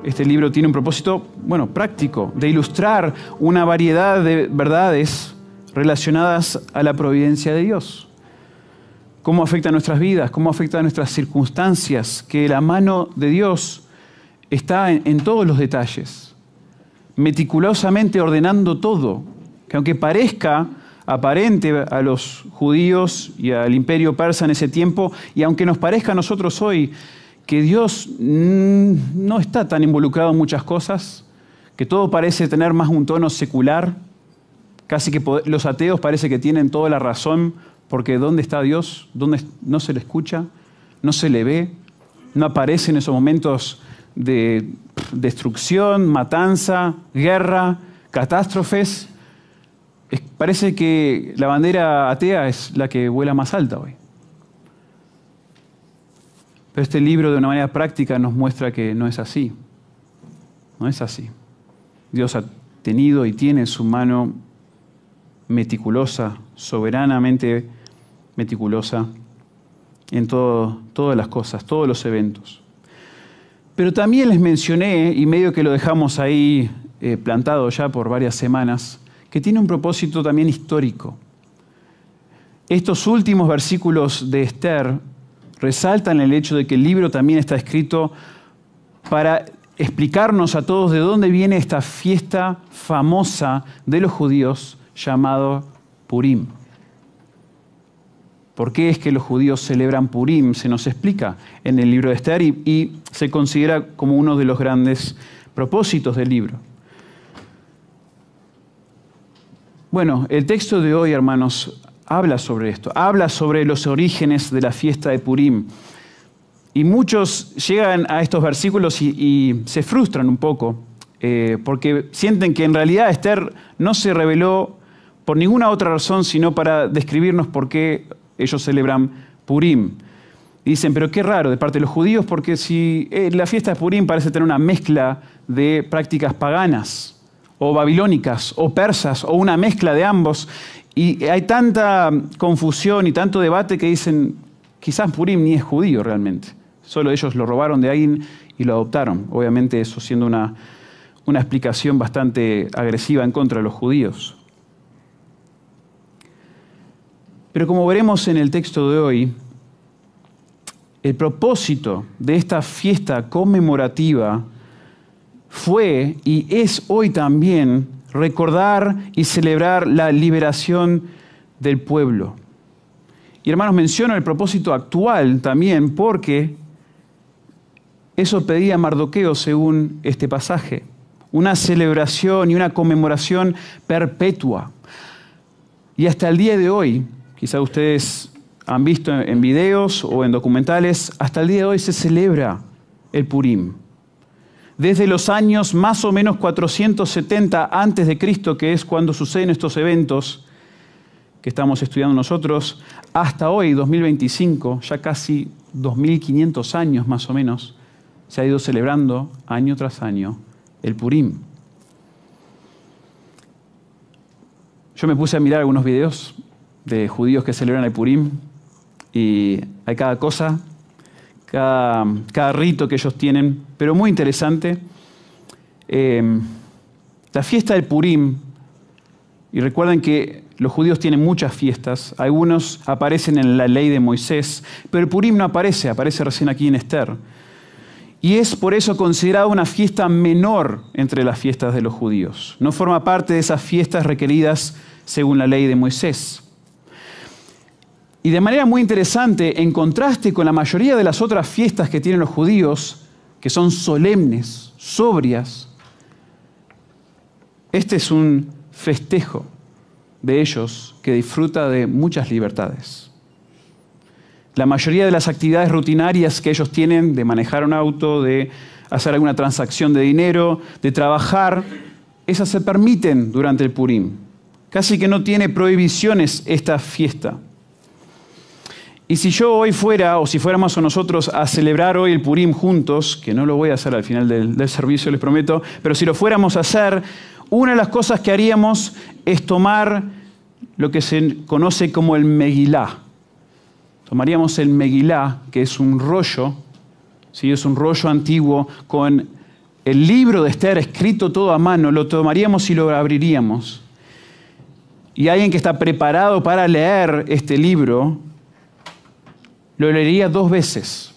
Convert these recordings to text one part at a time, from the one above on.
Este libro tiene un propósito, práctico, de ilustrar una variedad de verdades relacionadas a la providencia de Dios. Cómo afecta a nuestras vidas, cómo afecta a nuestras circunstancias, que la mano de Dios está en todos los detalles, meticulosamente ordenando todo, que aunque parezca aparente a los judíos y al imperio persa en ese tiempo, y aunque nos parezca a nosotros hoy que Dios no está tan involucrado en muchas cosas, que todo parece tener más un tono secular, casi que los ateos parece que tienen toda la razón, porque ¿dónde está Dios? ¿Dónde no se le escucha? ¿No se le ve? ¿No aparece en esos momentos de destrucción, matanza, guerra, catástrofes? Parece que la bandera atea es la que vuela más alta hoy. Pero este libro de una manera práctica nos muestra que no es así. No es así. Dios ha tenido y tiene su mano meticulosa, soberanamente meticulosa en todas las cosas, todos los eventos. Pero también les mencioné, y medio que lo dejamos ahí plantado ya por varias semanas, que tiene un propósito también histórico. Estos últimos versículos de Esther resaltan el hecho de que el libro también está escrito para explicarnos a todos de dónde viene esta fiesta famosa de los judíos llamado Purim. ¿Por qué es que los judíos celebran Purim? Se nos explica en el libro de Esther y se considera como uno de los grandes propósitos del libro. Bueno, el texto de hoy, hermanos, habla sobre esto, habla sobre los orígenes de la fiesta de Purim. Y muchos llegan a estos versículos y se frustran un poco, porque sienten que en realidad Esther no se reveló por ninguna otra razón, sino para describirnos por qué ellos celebran Purim. Y dicen, pero qué raro de parte de los judíos, porque si la fiesta de Purim parece tener una mezcla de prácticas paganas, o babilónicas, o persas, o una mezcla de ambos. Y hay tanta confusión y tanto debate que dicen, quizás Purim ni es judío realmente. Solo ellos lo robaron de alguien y lo adoptaron. Obviamente eso siendo una explicación bastante agresiva en contra de los judíos. Pero como veremos en el texto de hoy, el propósito de esta fiesta conmemorativa fue y es hoy también recordar y celebrar la liberación del pueblo. Y hermanos, menciono el propósito actual también porque eso pedía Mardoqueo según este pasaje. Una celebración y una conmemoración perpetua. Y hasta el día de hoy, quizá ustedes han visto en videos o en documentales, hasta el día de hoy se celebra el Purim. Desde los años más o menos 470 antes de Cristo, que es cuando suceden estos eventos que estamos estudiando nosotros, hasta hoy, 2025, ya casi 2500 años más o menos, se ha ido celebrando año tras año el Purim. Yo me puse a mirar algunos videos de judíos que celebran el Purim y hay cada cosa, cada rito que ellos tienen, pero muy interesante. La fiesta del Purim, y recuerden que los judíos tienen muchas fiestas, algunos aparecen en la ley de Moisés, pero el Purim no aparece, aparece recién aquí en Esther. Y es por eso considerada una fiesta menor entre las fiestas de los judíos. No forma parte de esas fiestas requeridas según la ley de Moisés. Y de manera muy interesante, en contraste con la mayoría de las otras fiestas que tienen los judíos, que son solemnes, sobrias, este es un festejo de ellos que disfruta de muchas libertades. La mayoría de las actividades rutinarias que ellos tienen, de manejar un auto, de hacer alguna transacción de dinero, de trabajar, esas se permiten durante el Purim. Casi que no tiene prohibiciones esta fiesta. Y si yo hoy fuera, o si fuéramos nosotros a celebrar hoy el Purim juntos, que no lo voy a hacer al final del servicio, les prometo, pero si lo fuéramos a hacer, una de las cosas que haríamos es tomar lo que se conoce como el Megilá. Tomaríamos el Megilá, que es un rollo, ¿sí? Es un rollo antiguo con el libro de Esther escrito todo a mano, lo tomaríamos y lo abriríamos. Y alguien que está preparado para leer este libro, lo leería 2 veces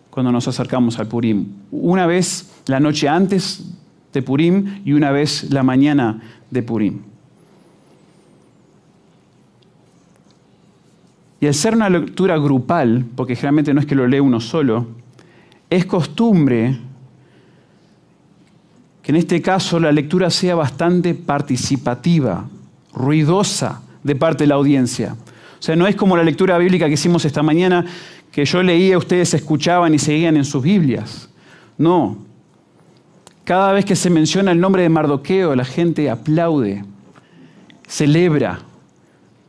cuando nos acercamos al Purim. Una vez la noche antes de Purim y una vez la mañana de Purim. Y al ser una lectura grupal, porque generalmente no es que lo lee uno solo, es costumbre que en este caso la lectura sea bastante participativa, ruidosa de parte de la audiencia. O sea, no es como la lectura bíblica que hicimos esta mañana, que yo leía, ustedes escuchaban y seguían en sus Biblias. No. Cada vez que se menciona el nombre de Mardoqueo, la gente aplaude, celebra,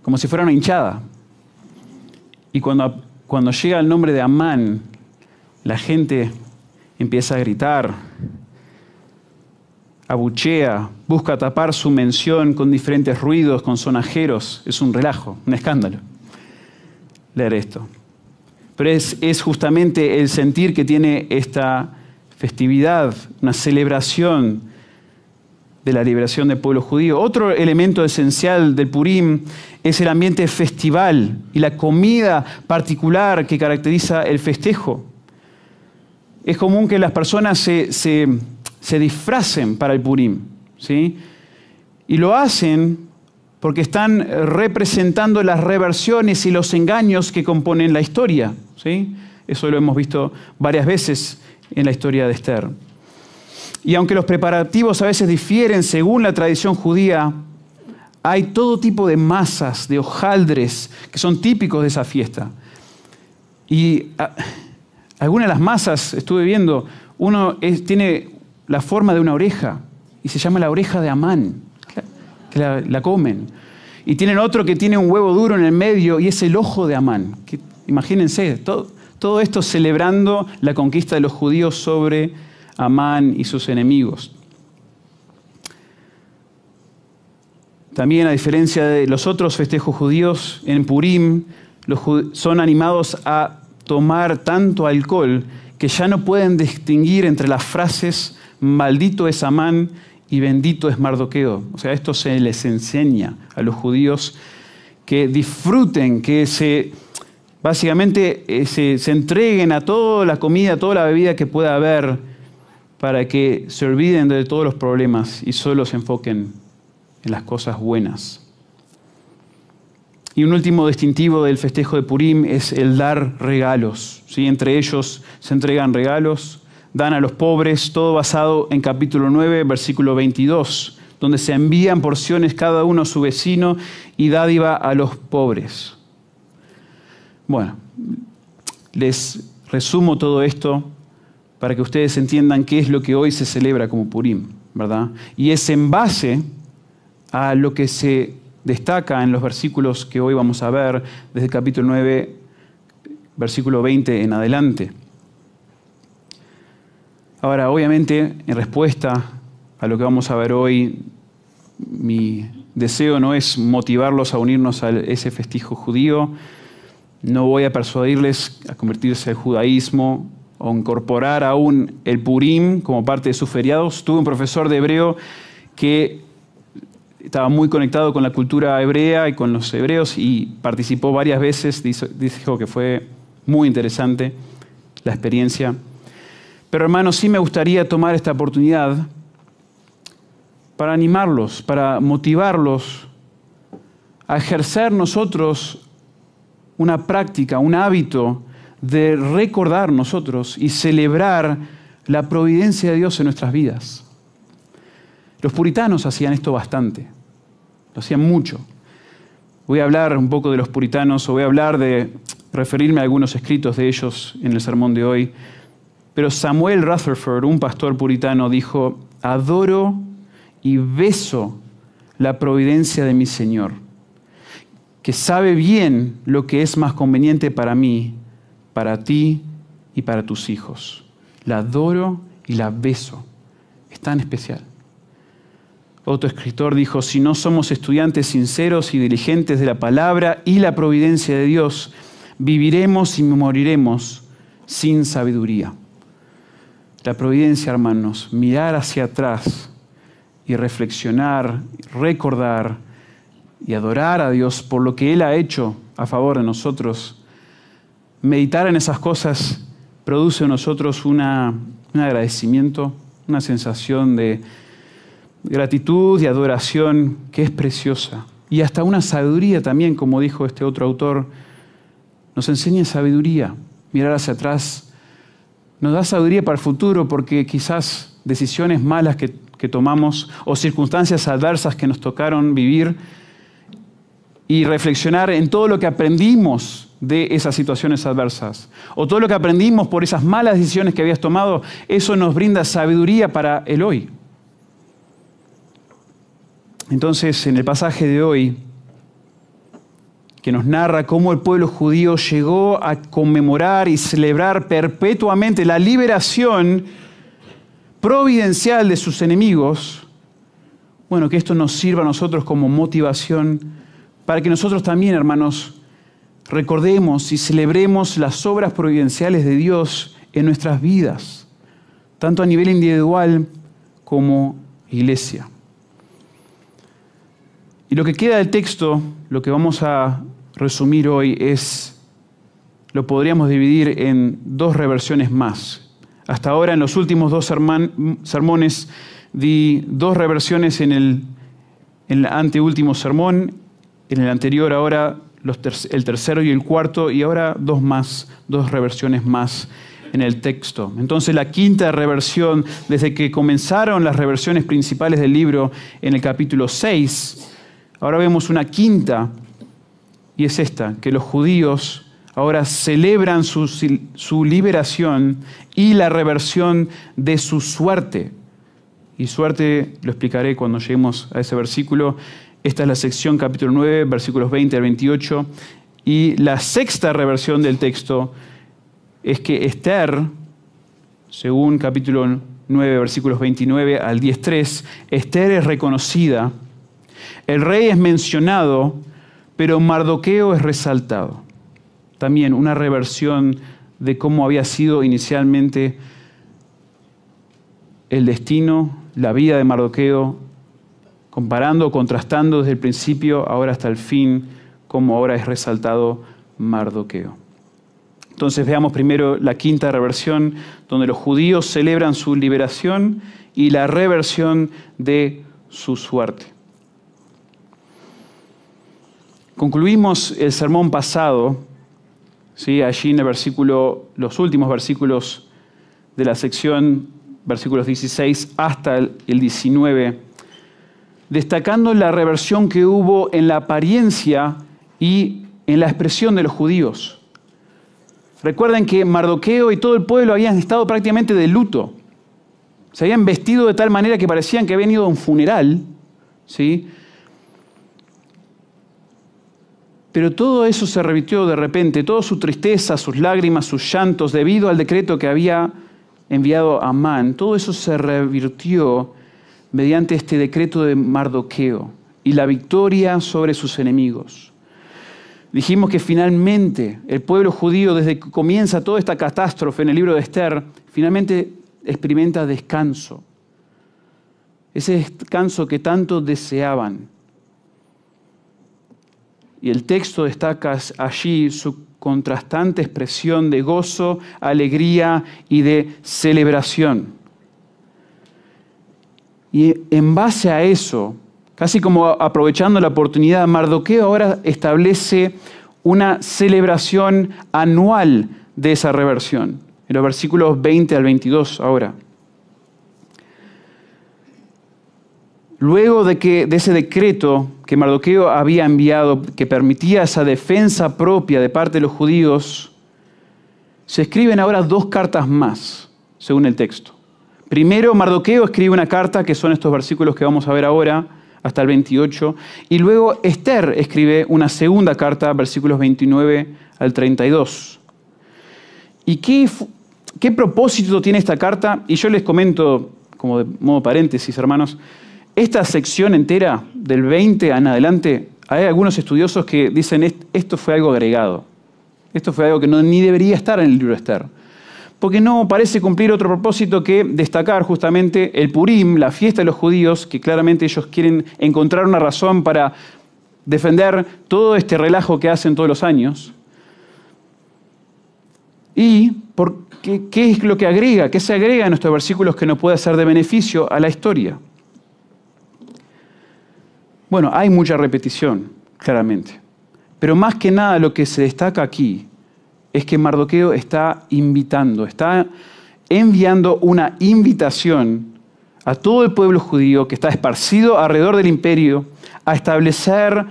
como si fuera una hinchada. Y cuando llega el nombre de Amán, la gente empieza a gritar, abuchea, busca tapar su mención con diferentes ruidos, con sonajeros. Es un relajo, un escándalo leer esto. Pero es justamente el sentir que tiene esta festividad, una celebración de la liberación del pueblo judío. Otro elemento esencial del Purim es el ambiente festival y la comida particular que caracteriza el festejo. Es común que las personas se disfracen para el Purim, ¿sí? Y lo hacen porque están representando las reversiones y los engaños que componen la historia, ¿sí? Eso lo hemos visto varias veces en la historia de Esther. Y aunque los preparativos a veces difieren según la tradición judía, hay todo tipo de masas, de hojaldres, que son típicos de esa fiesta. Y algunas de las masas, estuve viendo, tiene la forma de una oreja y se llama la oreja de Amán, que la comen. Y tienen otro que tiene un huevo duro en el medio y es el ojo de Amán. Imagínense, todo esto celebrando la conquista de los judíos sobre Amán y sus enemigos. También, a diferencia de los otros festejos judíos, en Purim son animados a tomar tanto alcohol que ya no pueden distinguir entre las frases maldito es Amán y bendito es Mardoqueo. O sea, esto se les enseña a los judíos que disfruten, que básicamente se entreguen a toda la comida, a toda la bebida que pueda haber, para que se olviden de todos los problemas y solo se enfoquen en las cosas buenas. Y un último distintivo del festejo de Purim es el dar regalos, ¿sí? Entre ellos se entregan regalos, dan a los pobres, todo basado en capítulo 9, versículo 22, donde se envían porciones cada uno a su vecino y dádiva a los pobres. Bueno, les resumo todo esto para que ustedes entiendan qué es lo que hoy se celebra como Purim, ¿verdad? Y es en base a lo que se destaca en los versículos que hoy vamos a ver, desde el capítulo 9, versículo 20 en adelante. Ahora, obviamente, en respuesta a lo que vamos a ver hoy, mi deseo no es motivarlos a unirnos a ese festejo judío. No voy a persuadirles a convertirse al judaísmo o incorporar aún el Purim como parte de sus feriados. Tuve un profesor de hebreo que estaba muy conectado con la cultura hebrea y con los hebreos y participó varias veces. Dijo que fue muy interesante la experiencia. Pero hermanos, sí me gustaría tomar esta oportunidad para animarlos, para motivarlos a ejercer nosotros una práctica, un hábito de recordar nosotros y celebrar la providencia de Dios en nuestras vidas. Los puritanos hacían esto bastante, lo hacían mucho. Voy a hablar un poco de los puritanos, o voy a referirme a algunos escritos de ellos en el sermón de hoy. Pero Samuel Rutherford, un pastor puritano, dijo: adoro y beso la providencia de mi Señor, que sabe bien lo que es más conveniente para mí, para ti y para tus hijos. La adoro y la beso. Es tan especial. Otro escritor dijo: si no somos estudiantes sinceros y diligentes de la palabra y la providencia de Dios, viviremos y moriremos sin sabiduría. la providencia, hermanos, mirar hacia atrás y reflexionar, recordar y adorar a Dios por lo que Él ha hecho a favor de nosotros. Meditar en esas cosas produce en nosotros un agradecimiento, una sensación de gratitud y adoración que es preciosa. Y hasta una sabiduría también, como dijo este otro autor, nos enseña sabiduría. Mirar hacia atrás nos da sabiduría para el futuro porque quizás decisiones malas que tomamos o circunstancias adversas que nos tocaron vivir y reflexionar en todo lo que aprendimos de esas situaciones adversas o todo lo que aprendimos por esas malas decisiones que habías tomado, eso nos brinda sabiduría para el hoy. Entonces, en el pasaje de hoy, que nos narra cómo el pueblo judío llegó a conmemorar y celebrar perpetuamente la liberación providencial de sus enemigos, bueno, que esto nos sirva a nosotros como motivación para que nosotros también, hermanos, recordemos y celebremos las obras providenciales de Dios en nuestras vidas, tanto a nivel individual como iglesia. Y lo que queda del texto, lo que vamos a resumir hoy lo podríamos dividir en dos reversiones más. Hasta ahora, en los últimos dos sermones, di dos reversiones en el anteúltimo sermón, en el anterior ahora el tercero y el cuarto, y ahora dos reversiones más en el texto. Entonces, la quinta reversión, desde que comenzaron las reversiones principales del libro en el capítulo 6, ahora vemos una quinta, y es esta, que los judíos ahora celebran su liberación y la reversión de su suerte. Y suerte lo explicaré cuando lleguemos a ese versículo. Esta es la sección capítulo 9, versículos 20 al 28. Y la sexta reversión del texto es que Esther, según capítulo 9, versículos 29 al 10:3, Esther es reconocida. El rey es mencionado, pero Mardoqueo es resaltado. También una reversión de cómo había sido inicialmente el destino, la vida de Mardoqueo, comparando, contrastando desde el principio, ahora hasta el fin, cómo ahora es resaltado Mardoqueo. Entonces veamos primero la quinta reversión, donde los judíos celebran su liberación y la reversión de su suerte. Concluimos el sermón pasado, ¿sí? Allí en los últimos versículos de la sección, versículos 16 hasta el 19, destacando la reversión que hubo en la apariencia y en la expresión de los judíos. Recuerden que Mardoqueo y todo el pueblo habían estado prácticamente de luto. Se habían vestido de tal manera que parecían que habían ido a un funeral, ¿sí? Pero todo eso se revirtió de repente, toda su tristeza, sus lágrimas, sus llantos, debido al decreto que había enviado Amán, todo eso se revirtió mediante este decreto de Mardoqueo y la victoria sobre sus enemigos. Dijimos que finalmente el pueblo judío, desde que comienza toda esta catástrofe en el libro de Esther, finalmente experimenta descanso. Ese descanso que tanto deseaban. Y el texto destaca allí su contrastante expresión de gozo, alegría y de celebración. Y en base a eso, casi como aprovechando la oportunidad, Mardoqueo ahora establece una celebración anual de esa reversión. En los versículos 20 al 22 ahora. Luego de ese decreto que Mardoqueo había enviado, que permitía esa defensa propia de parte de los judíos, se escriben ahora dos cartas más, según el texto. Primero, Mardoqueo escribe una carta, que son estos versículos que vamos a ver ahora, hasta el 28, y luego Esther escribe una segunda carta, versículos 29 al 32. ¿Y qué propósito tiene esta carta? Y yo les comento, como de modo paréntesis, hermanos, esta sección entera, del 20 en adelante, hay algunos estudiosos que dicen esto fue algo agregado. Esto fue algo que ni debería estar en el libro de Esther. porque no parece cumplir otro propósito que destacar justamente el Purim, la fiesta de los judíos, que claramente ellos quieren encontrar una razón para defender todo este relajo que hacen todos los años. ¿Y qué es lo que agrega? ¿Qué se agrega en estos versículos que nos puede ser de beneficio a la historia? Bueno, hay mucha repetición, claramente. Pero más que nada lo que se destaca aquí es que Mardoqueo está invitando, está enviando una invitación a todo el pueblo judío que está esparcido alrededor del imperio a establecer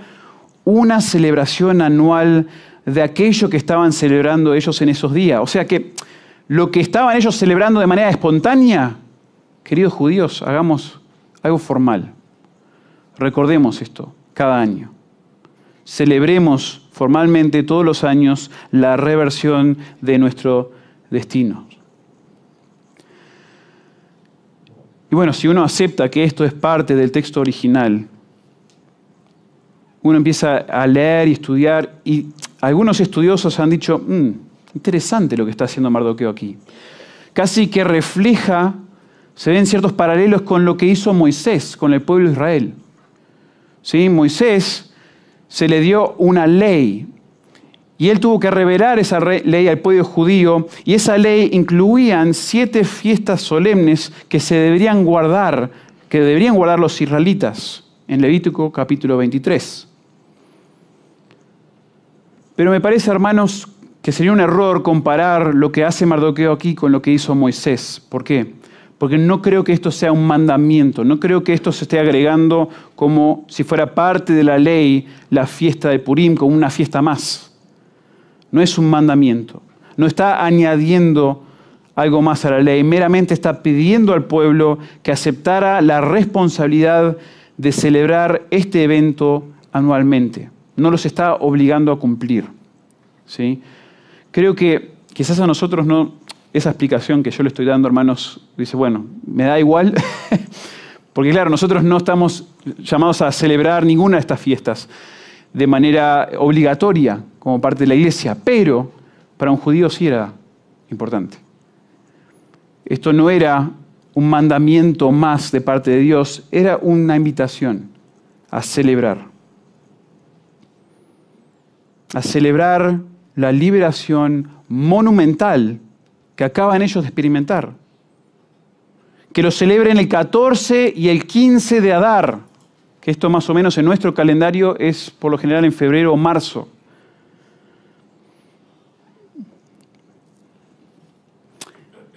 una celebración anual de aquello que estaban celebrando ellos en esos días. O sea que lo que estaban ellos celebrando de manera espontánea, queridos judíos, hagamos algo formal. Recordemos esto cada año. Celebremos formalmente todos los años la reversión de nuestro destino. Y bueno, si uno acepta que esto es parte del texto original, uno empieza a leer y estudiar, y algunos estudiosos han dicho, interesante lo que está haciendo Mardoqueo aquí. Casi que refleja, se ven ciertos paralelos con lo que hizo Moisés con el pueblo de Israel. ¿Sí? Moisés se le dio una ley y él tuvo que revelar esa ley al pueblo judío, y esa ley incluía 7 fiestas solemnes que se deberían guardar, que deberían guardar los israelitas en Levítico capítulo 23. Pero me parece, hermanos, que sería un error comparar lo que hace Mardoqueo aquí con lo que hizo Moisés. ¿Por qué? Porque no creo que esto sea un mandamiento, no creo que esto se esté agregando como si fuera parte de la ley, la fiesta de Purim, como una fiesta más. No es un mandamiento, no está añadiendo algo más a la ley, meramente está pidiendo al pueblo que aceptara la responsabilidad de celebrar este evento anualmente. No los está obligando a cumplir. ¿Sí? Creo que quizás a nosotros no... Esa explicación que yo le estoy dando, hermanos, dice, bueno, me da igual, porque claro, nosotros no estamos llamados a celebrar ninguna de estas fiestas de manera obligatoria como parte de la iglesia, pero para un judío sí era importante. Esto no era un mandamiento más de parte de Dios, era una invitación a celebrar la liberación monumental que acaban ellos de experimentar. Que lo celebren el 14 y el 15 de Adar, que esto más o menos en nuestro calendario es por lo general en febrero o marzo.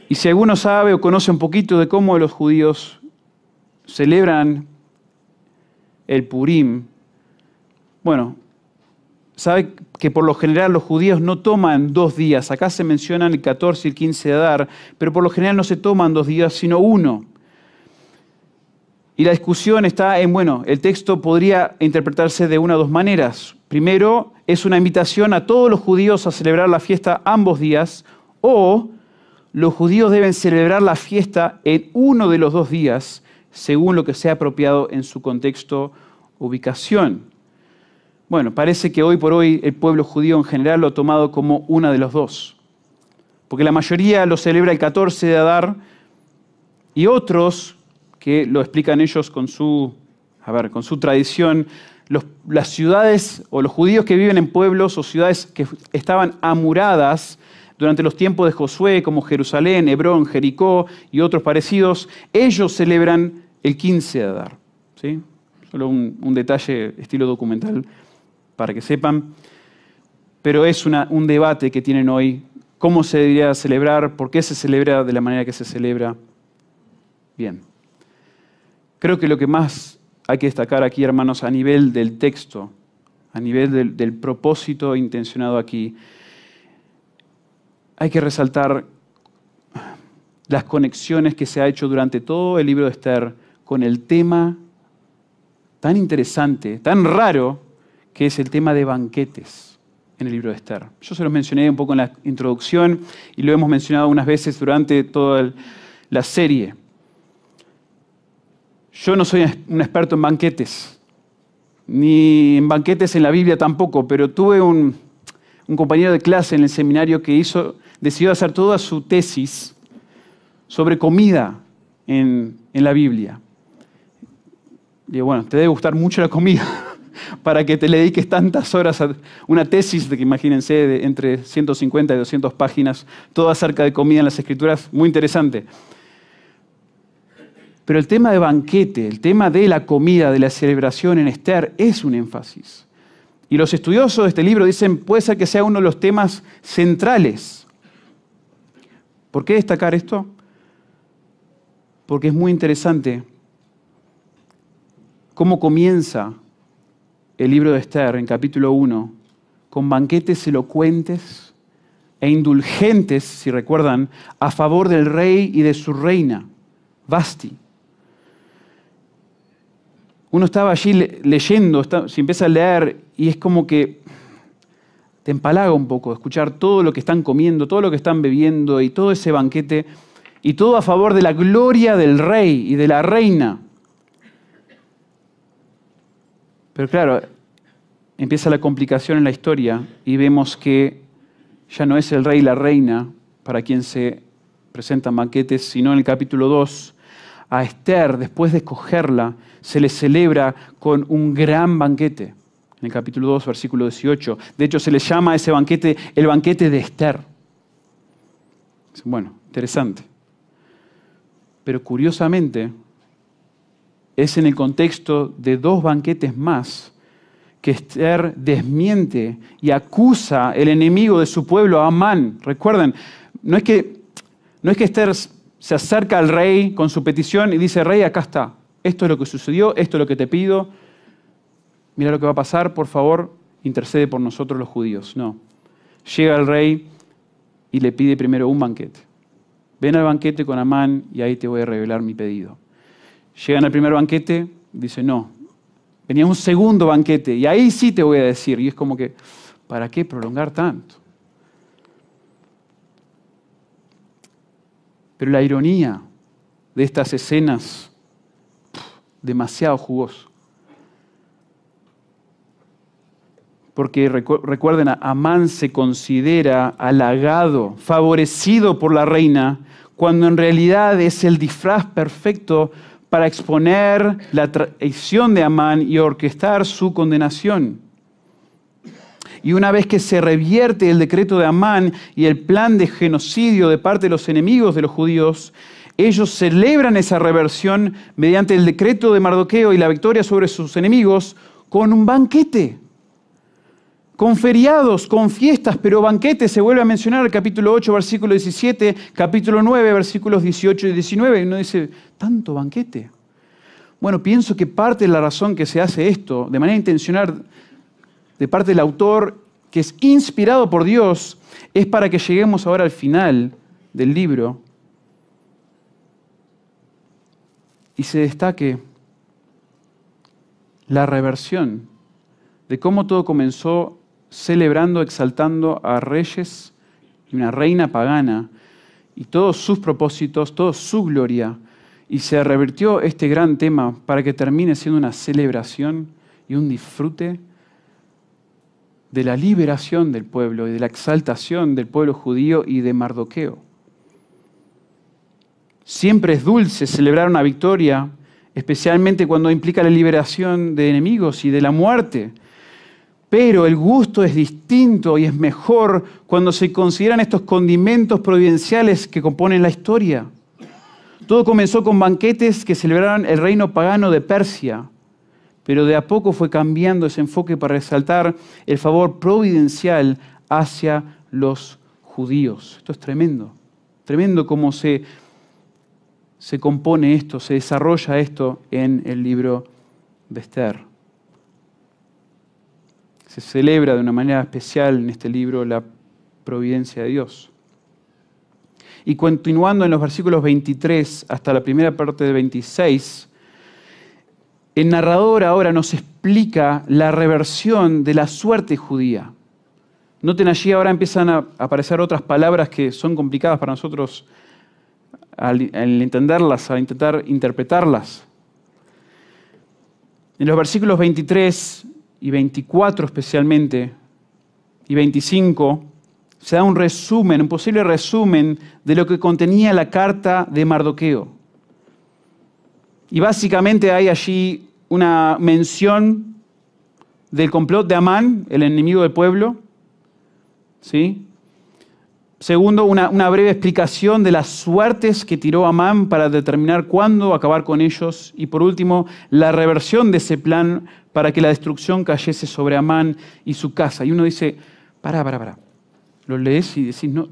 Y si alguno sabe o conoce un poquito de cómo los judíos celebran el Purim, bueno, sabe que por lo general los judíos no toman 2 días. Acá se mencionan el 14 y el 15 de Adar, pero por lo general no se toman 2 días, sino 1. Y la discusión está en, bueno, el texto podría interpretarse de una o 2 maneras. Primero, es una invitación a todos los judíos a celebrar la fiesta ambos días, o los judíos deben celebrar la fiesta en uno de los 2 días, según lo que sea apropiado en su contexto, ubicación. Bueno, parece que hoy por hoy el pueblo judío en general lo ha tomado como una de los 2. Porque la mayoría lo celebra el 14 de Adar y otros, que lo explican ellos con su tradición, las ciudades o los judíos que viven en pueblos o ciudades que estaban amuradas durante los tiempos de Josué, como Jerusalén, Hebrón, Jericó y otros parecidos, ellos celebran el 15 de Adar. ¿Sí? Solo un detalle estilo documental para que sepan, pero es un debate que tienen hoy, cómo se debería celebrar, por qué se celebra de la manera que se celebra. Bien, creo que lo que más hay que destacar aquí, hermanos, a nivel del texto, a nivel del propósito intencionado aquí, hay que resaltar las conexiones que se ha hecho durante todo el libro de Esther con el tema tan interesante, tan raro, que es el tema de banquetes en el libro de Esther. Yo se los mencioné un poco en la introducción y lo hemos mencionado unas veces durante toda la serie. Yo no soy un experto en banquetes, ni en banquetes en la Biblia tampoco, pero tuve un compañero de clase en el seminario que hizo decidió hacer toda su tesis sobre comida en la Biblia. Digo, bueno, te debe gustar mucho la comida para que te le dediques tantas horas a una tesis de que imagínense de entre 150 y 200 páginas, todo acerca de comida en las Escrituras, muy interesante. Pero el tema de banquete, el tema de la comida, de la celebración en Esther, es un énfasis. Y los estudiosos de este libro dicen, puede ser que sea uno de los temas centrales. ¿Por qué destacar esto? Porque es muy interesante cómo comienza el libro de Esther en capítulo 1, con banquetes elocuentes e indulgentes, si recuerdan, a favor del rey y de su reina, Vasti. Uno estaba allí leyendo, se empieza a leer y es como que te empalaga un poco escuchar todo lo que están comiendo, todo lo que están bebiendo y todo ese banquete y todo a favor de la gloria del rey y de la reina. Pero claro, empieza la complicación en la historia y vemos que ya no es el rey y la reina para quien se presentan banquetes, sino en el capítulo 2, a Esther, después de escogerla, se le celebra con un gran banquete. En el capítulo 2, versículo 18. De hecho, se le llama a ese banquete el banquete de Esther. Bueno, interesante. Pero curiosamente, es en el contexto de dos banquetes más que Esther desmiente y acusa el enemigo de su pueblo, Amán. Recuerden, no es que Esther se acerca al rey con su petición y dice, rey, acá está. Esto es lo que sucedió, esto es lo que te pido. Mira lo que va a pasar, por favor, intercede por nosotros los judíos. No. Llega el rey y le pide primero un banquete. Ven al banquete con Amán y ahí te voy a revelar mi pedido. Llegan al primer banquete, dice, no. Venía un segundo banquete y ahí sí te voy a decir. Y es como que, ¿para qué prolongar tanto? Pero la ironía de estas escenas, demasiado jugoso. Porque recuerden, Amán se considera halagado, favorecido por la reina, cuando en realidad es el disfraz perfecto para exponer la traición de Amán y orquestar su condenación. Y una vez que se revierte el decreto de Amán y el plan de genocidio de parte de los enemigos de los judíos, ellos celebran esa reversión mediante el decreto de Mardoqueo y la victoria sobre sus enemigos con un banquete. Con feriados, con fiestas, pero banquetes se vuelve a mencionar el capítulo 8, versículo 17, capítulo 9, versículos 18 y 19. Y uno dice, ¿tanto banquete? Bueno, pienso que parte de la razón que se hace esto, de manera intencional, de parte del autor, que es inspirado por Dios, es para que lleguemos ahora al final del libro y se destaque la reversión de cómo todo comenzó celebrando, exaltando a reyes y una reina pagana y todos sus propósitos, toda su gloria, y se revirtió este gran tema para que termine siendo una celebración y un disfrute de la liberación del pueblo y de la exaltación del pueblo judío y de Mardoqueo. Siempre es dulce celebrar una victoria, especialmente cuando implica la liberación de enemigos y de la muerte. Pero el gusto es distinto y es mejor cuando se consideran estos condimentos providenciales que componen la historia. Todo comenzó con banquetes que celebraron el reino pagano de Persia, pero de a poco fue cambiando ese enfoque para resaltar el favor providencial hacia los judíos. Esto es tremendo, tremendo cómo se compone esto, se desarrolla esto en el libro de Esther. Se celebra de una manera especial en este libro la providencia de Dios. Y continuando en los versículos 23 hasta la primera parte de 26, el narrador ahora nos explica la reversión de la suerte judía. Noten allí ahora empiezan a aparecer otras palabras que son complicadas para nosotros al entenderlas, al intentar interpretarlas. En los versículos 23 y 24 especialmente, y 25, se da un resumen, un posible resumen de lo que contenía la carta de Mardoqueo. Y básicamente hay allí una mención del complot de Amán, el enemigo del pueblo. ¿Sí? Segundo, una breve explicación de las suertes que tiró Amán para determinar cuándo acabar con ellos. Y por último, la reversión de ese plan para que la destrucción cayese sobre Amán y su casa. Y uno dice, pará. Lo lees y decís, no,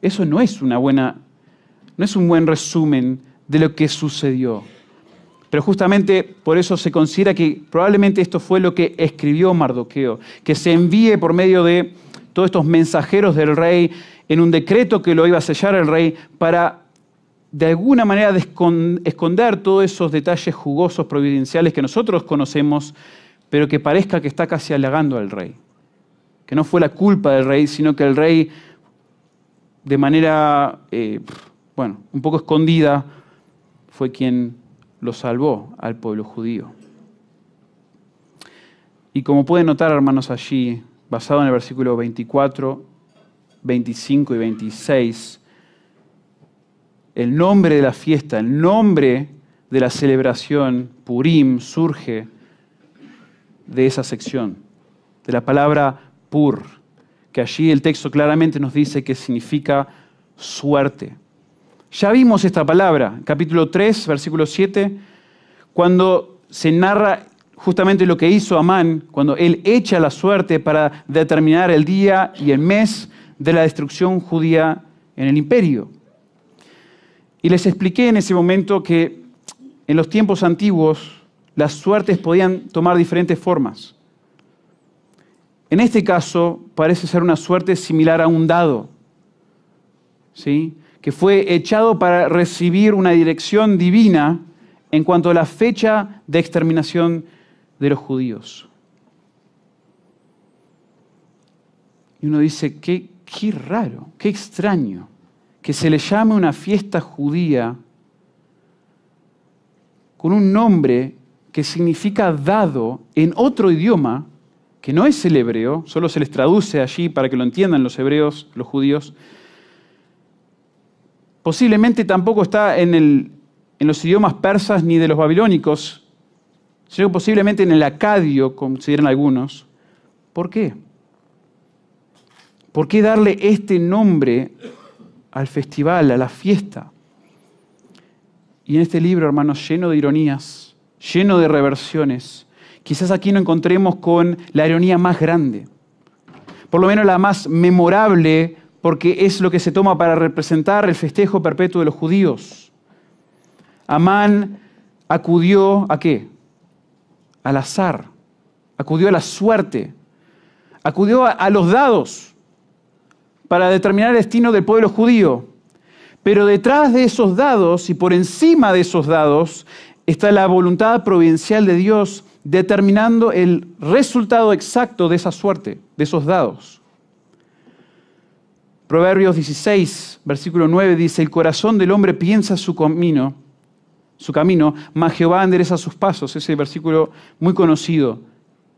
eso no es un buen resumen de lo que sucedió. Pero justamente por eso se considera que probablemente esto fue lo que escribió Mardoqueo, que se envíe por medio de todos estos mensajeros del rey en un decreto que lo iba a sellar el rey para de alguna manera esconder todos esos detalles jugosos providenciales que nosotros conocemos, pero que parezca que está casi halagando al rey. Que no fue la culpa del rey, sino que el rey, de manera, un poco escondida, fue quien lo salvó al pueblo judío. Y como pueden notar, hermanos, allí, basado en el versículo 24, 25 y 26, el nombre de la fiesta, el nombre de la celebración, Purim, surge de esa sección, de la palabra Pur, que allí el texto claramente nos dice que significa suerte. Ya vimos esta palabra, capítulo 3, versículo 7, cuando se narra justamente lo que hizo Amán, cuando él echa la suerte para determinar el día y el mes de la destrucción judía en el imperio. Y les expliqué en ese momento que en los tiempos antiguos las suertes podían tomar diferentes formas. En este caso parece ser una suerte similar a un dado, ¿sí?, que fue echado para recibir una dirección divina en cuanto a la fecha de exterminación de los judíos. Y uno dice, qué raro, qué extraño, que se le llame una fiesta judía con un nombre que significa dado en otro idioma, que no es el hebreo, solo se les traduce allí para que lo entiendan los hebreos, los judíos. Posiblemente tampoco está en los idiomas persas ni de los babilónicos, sino posiblemente en el acadio, consideran algunos. ¿Por qué? ¿Por qué darle este nombre al festival, a la fiesta? Y en este libro, hermanos, lleno de ironías, lleno de reversiones, quizás aquí nos encontremos con la ironía más grande, por lo menos la más memorable, porque es lo que se toma para representar el festejo perpetuo de los judíos. Amán acudió ¿a qué? Al azar, acudió a la suerte, acudió a los dados para determinar el destino del pueblo judío. Pero detrás de esos dados y por encima de esos dados está la voluntad providencial de Dios determinando el resultado exacto de esa suerte, de esos dados. Proverbios 16, versículo 9 dice, el corazón del hombre piensa su camino, mas Jehová endereza sus pasos. Ese versículo muy conocido.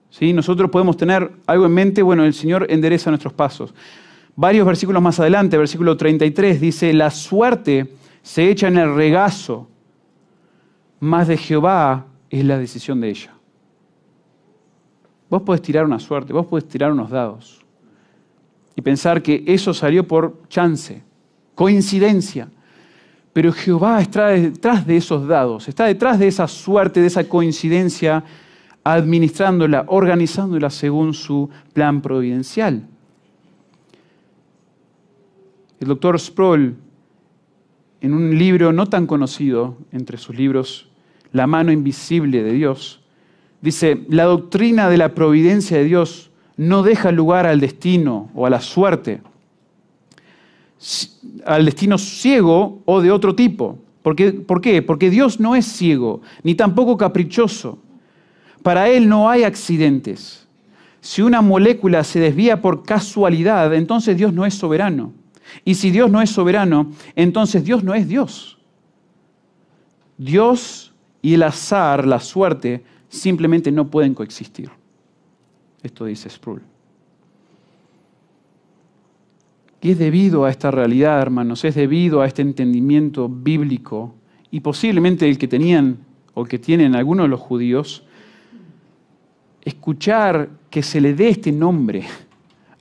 ¿Sí? Nosotros podemos tener algo en mente, bueno, el Señor endereza nuestros pasos. Varios versículos más adelante, versículo 33, dice, la suerte se echa en el regazo, mas de Jehová es la decisión de ella. Vos podés tirar una suerte, vos podés tirar unos dados y pensar que eso salió por chance, coincidencia. Pero Jehová está detrás de esos dados, está detrás de esa suerte, de esa coincidencia, administrándola, organizándola según su plan providencial. El doctor Sproul, en un libro no tan conocido entre sus libros, La mano invisible de Dios, dice, la doctrina de la providencia de Dios no deja lugar al destino o a la suerte, al destino ciego o de otro tipo. ¿Por qué? Porque Dios no es ciego, ni tampoco caprichoso. Para Él no hay accidentes. Si una molécula se desvía por casualidad, entonces Dios no es soberano. Y si Dios no es soberano, entonces Dios no es Dios. Dios y el azar, la suerte, simplemente no pueden coexistir. Esto dice Sproul. Y es debido a esta realidad, hermanos, es debido a este entendimiento bíblico y posiblemente el que tenían o que tienen algunos de los judíos, escuchar que se le dé este nombre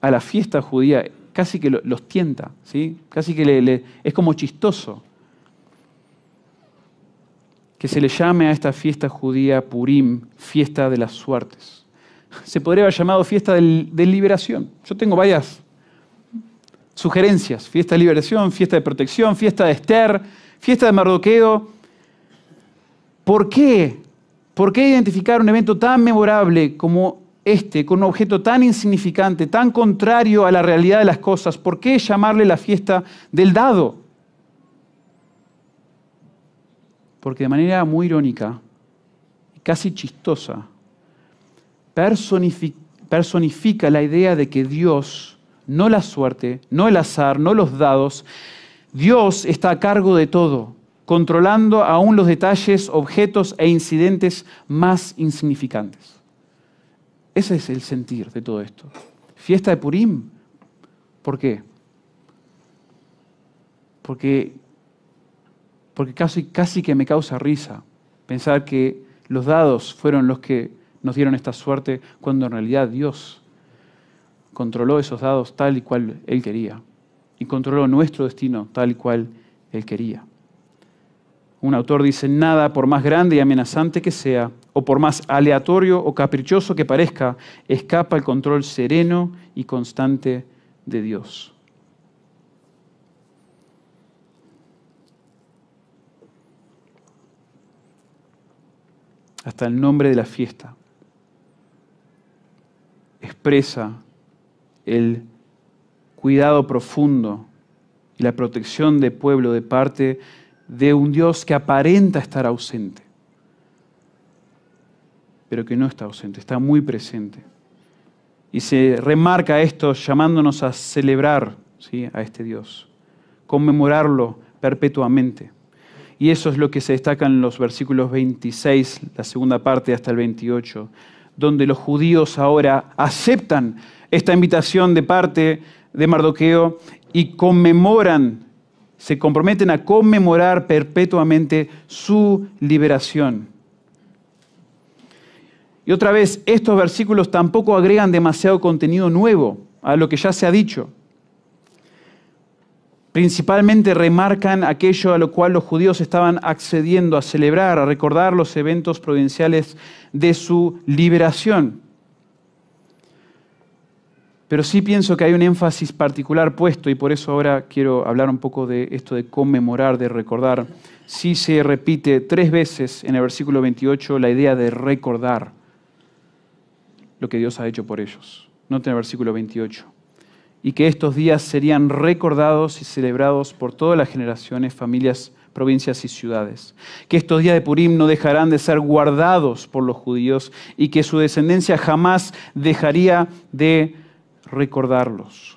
a la fiesta judía casi que los tienta, ¿sí? Casi que es como chistoso. Que se le llame a esta fiesta judía Purim, fiesta de las suertes. Se podría haber llamado fiesta de liberación. Yo tengo varias sugerencias. Fiesta de liberación, fiesta de protección, fiesta de Esther, fiesta de Mardoqueo. ¿Por qué? ¿Por qué identificar un evento tan memorable como este, con un objeto tan insignificante, tan contrario a la realidad de las cosas? ¿Por qué llamarle la fiesta del dado? Porque de manera muy irónica, casi chistosa, personifica la idea de que Dios, no la suerte, no el azar, no los dados, Dios está a cargo de todo, controlando aún los detalles, objetos e incidentes más insignificantes. Ese es el sentir de todo esto. Fiesta de Purim. ¿Por qué? Porque casi que me causa risa pensar que los dados fueron los que nos dieron esta suerte, cuando en realidad Dios controló esos dados tal y cual Él quería, y controló nuestro destino tal y cual Él quería. Un autor dice: nada, por más grande y amenazante que sea, o por más aleatorio o caprichoso que parezca, escapa al control sereno y constante de Dios. Hasta el nombre de la fiesta expresa el cuidado profundo y la protección del pueblo de parte de un Dios que aparenta estar ausente, pero que no está ausente, está muy presente. Y se remarca esto llamándonos a celebrar, ¿sí?, a este Dios, conmemorarlo perpetuamente. Y eso es lo que se destaca en los versículos 26, la segunda parte, hasta el 28, donde los judíos ahora aceptan esta invitación de parte de Mardoqueo y conmemoran, se comprometen a conmemorar perpetuamente su liberación. Y otra vez, estos versículos tampoco agregan demasiado contenido nuevo a lo que ya se ha dicho. Principalmente remarcan aquello a lo cual los judíos estaban accediendo a celebrar, a recordar los eventos providenciales de su liberación. Pero sí pienso que hay un énfasis particular puesto, y por eso ahora quiero hablar un poco de esto de conmemorar, de recordar. Sí se repite 3 veces en el versículo 28 la idea de recordar lo que Dios ha hecho por ellos. Noten el versículo 28. Y que estos días serían recordados y celebrados por todas las generaciones, familias, provincias y ciudades. Que estos días de Purim no dejarán de ser guardados por los judíos y que su descendencia jamás dejaría de recordarlos.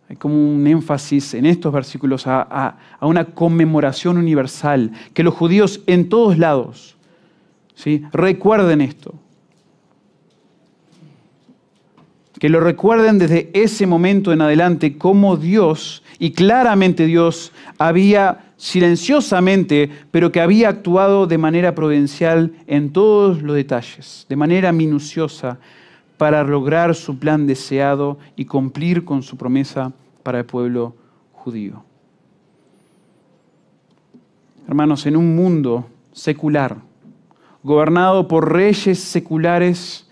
Hay como un énfasis en estos versículos a una conmemoración universal, que los judíos en todos lados, ¿sí?, recuerden esto. Que lo recuerden desde ese momento en adelante, cómo Dios, y claramente Dios, había silenciosamente, pero que había actuado de manera providencial en todos los detalles, de manera minuciosa, para lograr su plan deseado y cumplir con su promesa para el pueblo judío. Hermanos, en un mundo secular, gobernado por reyes seculares,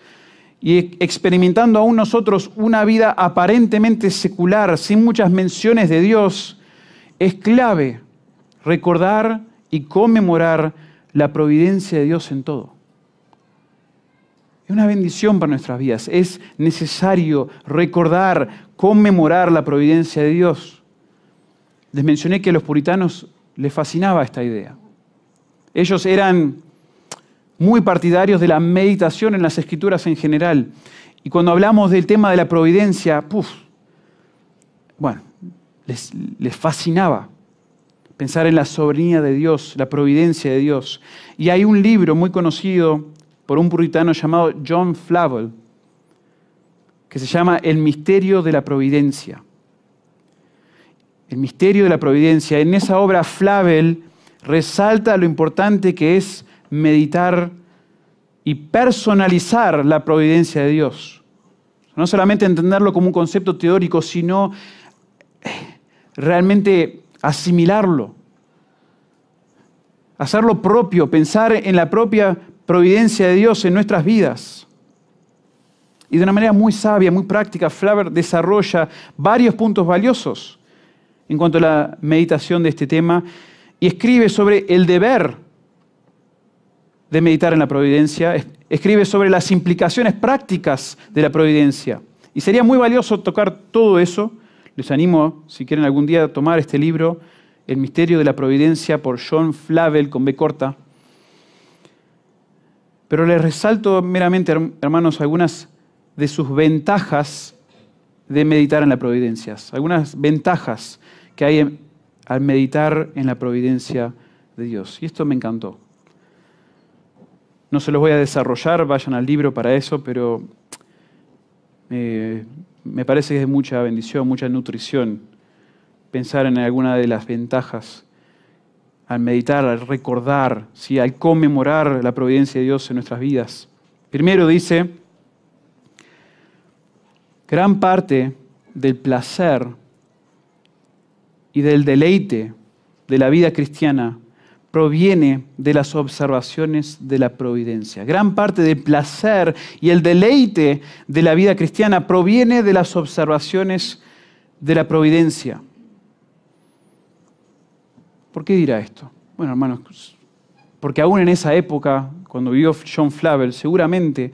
y experimentando aún nosotros una vida aparentemente secular, sin muchas menciones de Dios, es clave recordar y conmemorar la providencia de Dios en todo. Es una bendición para nuestras vidas. Es necesario recordar, conmemorar la providencia de Dios. Les mencioné que a los puritanos les fascinaba esta idea. Ellos eran muy partidarios de la meditación en las Escrituras en general. Y cuando hablamos del tema de la providencia, les fascinaba pensar en la soberanía de Dios, la providencia de Dios. Y hay un libro muy conocido por un puritano llamado John Flavel, que se llama El misterio de la providencia. El misterio de la providencia. En esa obra Flavel resalta lo importante que es meditar y personalizar la providencia de Dios. No solamente entenderlo como un concepto teórico, sino realmente asimilarlo, hacerlo propio, pensar en la propia providencia de Dios en nuestras vidas. Y de una manera muy sabia, muy práctica, Flavel desarrolla varios puntos valiosos en cuanto a la meditación de este tema y escribe sobre el deber de meditar en la providencia, escribe sobre las implicaciones prácticas de la providencia. Y sería muy valioso tocar todo eso. Les animo, si quieren algún día, a tomar este libro, El misterio de la providencia, por John Flavel, con B corta. Pero les resalto meramente, hermanos, algunas de sus ventajas de meditar en la providencia. Algunas ventajas que hay al meditar en la providencia de Dios. Y esto me encantó. No se los voy a desarrollar, vayan al libro para eso, pero me parece que es de mucha bendición, mucha nutrición pensar en alguna de las ventajas al meditar, al recordar, ¿sí? Al conmemorar la providencia de Dios en nuestras vidas. Primero dice, gran parte del placer y del deleite de la vida cristiana proviene de las observaciones de la providencia. Gran parte del placer y el deleite de la vida cristiana proviene de las observaciones de la providencia. ¿Por qué dirá esto? Bueno, hermanos, porque aún en esa época, cuando vivió John Flavel, seguramente,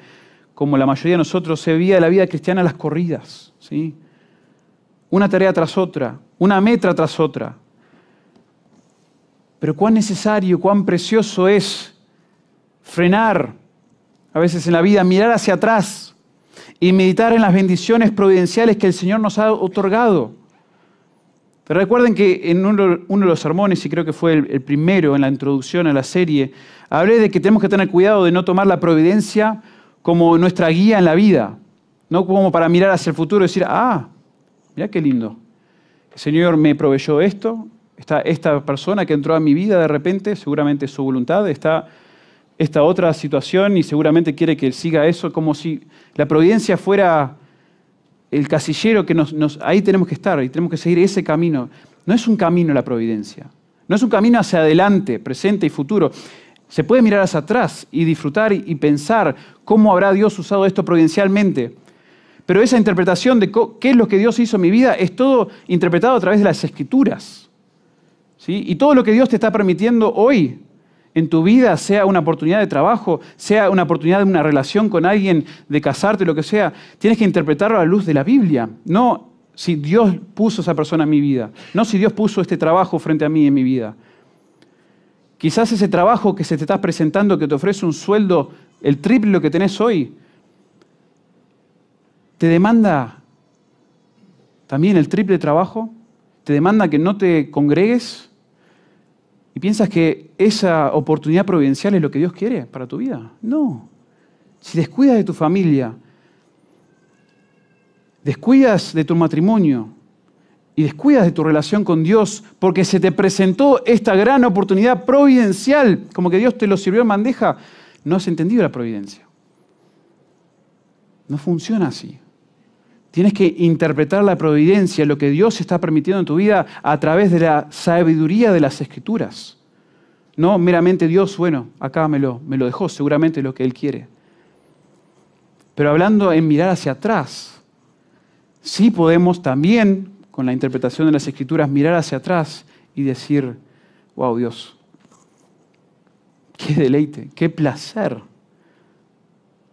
como la mayoría de nosotros, se veía la vida cristiana a las corridas, ¿sí? Una tarea tras otra, una meta tras otra. Pero cuán necesario, cuán precioso es frenar a veces en la vida, mirar hacia atrás y meditar en las bendiciones providenciales que el Señor nos ha otorgado. Pero recuerden que en uno de los sermones, y creo que fue el primero en la introducción a la serie, hablé de que tenemos que tener cuidado de no tomar la providencia como nuestra guía en la vida, no como para mirar hacia el futuro y decir, mira qué lindo, el Señor me proveyó esto, está esta persona que entró a mi vida de repente, seguramente es su voluntad, está esta otra situación y seguramente quiere que siga eso, como si la providencia fuera el casillero que ahí tenemos que estar, y tenemos que seguir ese camino. No es un camino la providencia, no es un camino hacia adelante, presente y futuro. Se puede mirar hacia atrás y disfrutar y pensar cómo habrá Dios usado esto providencialmente. Pero esa interpretación de qué es lo que Dios hizo en mi vida es todo interpretado a través de las Escrituras, ¿sí? Y todo lo que Dios te está permitiendo hoy en tu vida, sea una oportunidad de trabajo, sea una oportunidad de una relación con alguien, de casarte, lo que sea, tienes que interpretarlo a la luz de la Biblia. No si Dios puso a esa persona en mi vida, no si Dios puso este trabajo frente a mí en mi vida. Quizás ese trabajo que se te está presentando, que te ofrece un sueldo, el triple lo que tenés hoy, te demanda también el triple de trabajo, te demanda que no te congregues y piensas que esa oportunidad providencial es lo que Dios quiere para tu vida. No. Si descuidas de tu familia, descuidas de tu matrimonio y descuidas de tu relación con Dios porque se te presentó esta gran oportunidad providencial, como que Dios te lo sirvió en bandeja, no has entendido la providencia. No funciona así. Tienes que interpretar la providencia, lo que Dios está permitiendo en tu vida a través de la sabiduría de las Escrituras. No meramente Dios, bueno, acá me lo dejó, seguramente lo que Él quiere. Pero hablando en mirar hacia atrás, sí podemos también, con la interpretación de las Escrituras, mirar hacia atrás y decir, wow, Dios, qué deleite, qué placer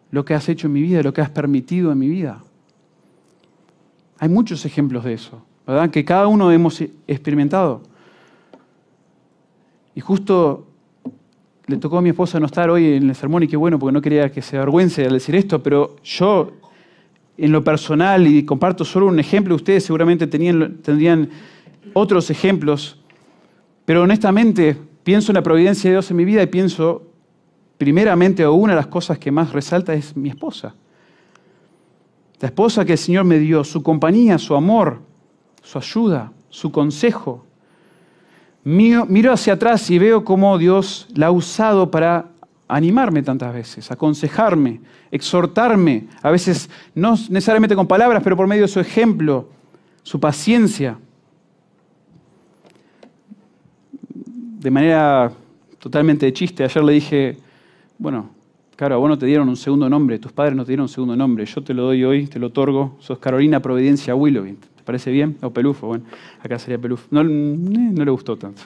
lo que has hecho en mi vida, lo que has permitido en mi vida. Hay muchos ejemplos de eso, ¿verdad? Que cada uno hemos experimentado. Y justo le tocó a mi esposa no estar hoy en el sermón y qué bueno, porque no quería que se avergüence al decir esto, pero yo, en lo personal, y comparto solo un ejemplo, ustedes seguramente tendrían otros ejemplos, pero honestamente pienso en la providencia de Dios en mi vida y pienso, primeramente, o una de las cosas que más resalta es mi esposa. La esposa que el Señor me dio, su compañía, su amor, su ayuda, su consejo. Miro hacia atrás y veo cómo Dios la ha usado para animarme tantas veces, aconsejarme, exhortarme, a veces no necesariamente con palabras, pero por medio de su ejemplo, su paciencia. De manera totalmente de chiste, ayer le dije, bueno, Caro, a vos no te dieron un segundo nombre, tus padres no te dieron un segundo nombre, yo te lo doy hoy, te lo otorgo, sos Carolina Providencia Willoughby. ¿Te parece bien? O Pelufo, bueno, acá sería Pelufo. No le gustó tanto.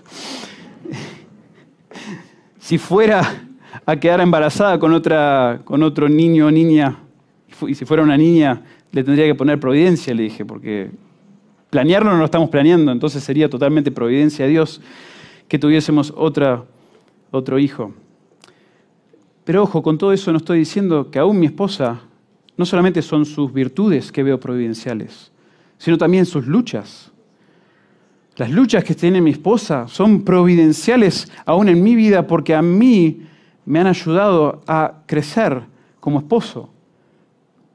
Si fuera a quedar embarazada con otro niño o niña, y si fuera una niña, le tendría que poner Providencia, le dije, porque planearlo no lo estamos planeando, entonces sería totalmente providencia de Dios que tuviésemos otro hijo. Pero ojo, con todo eso no estoy diciendo que aún mi esposa, no solamente son sus virtudes que veo providenciales, sino también sus luchas. Las luchas que tiene mi esposa son providenciales aún en mi vida porque a mí me han ayudado a crecer como esposo,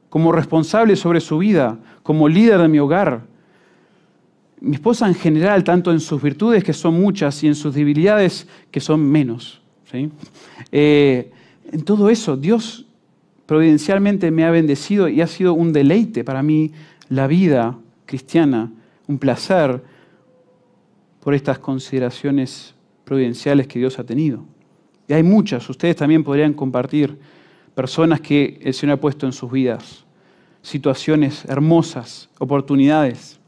como responsable sobre su vida, como líder de mi hogar. Mi esposa en general, tanto en sus virtudes, que son muchas, y en sus debilidades, que son menos, ¿sí? En todo eso, Dios providencialmente me ha bendecido y ha sido un deleite para mí la vida cristiana, un placer por estas consideraciones providenciales que Dios ha tenido. Y hay muchas, ustedes también podrían compartir personas que el Señor ha puesto en sus vidas, situaciones hermosas, oportunidades.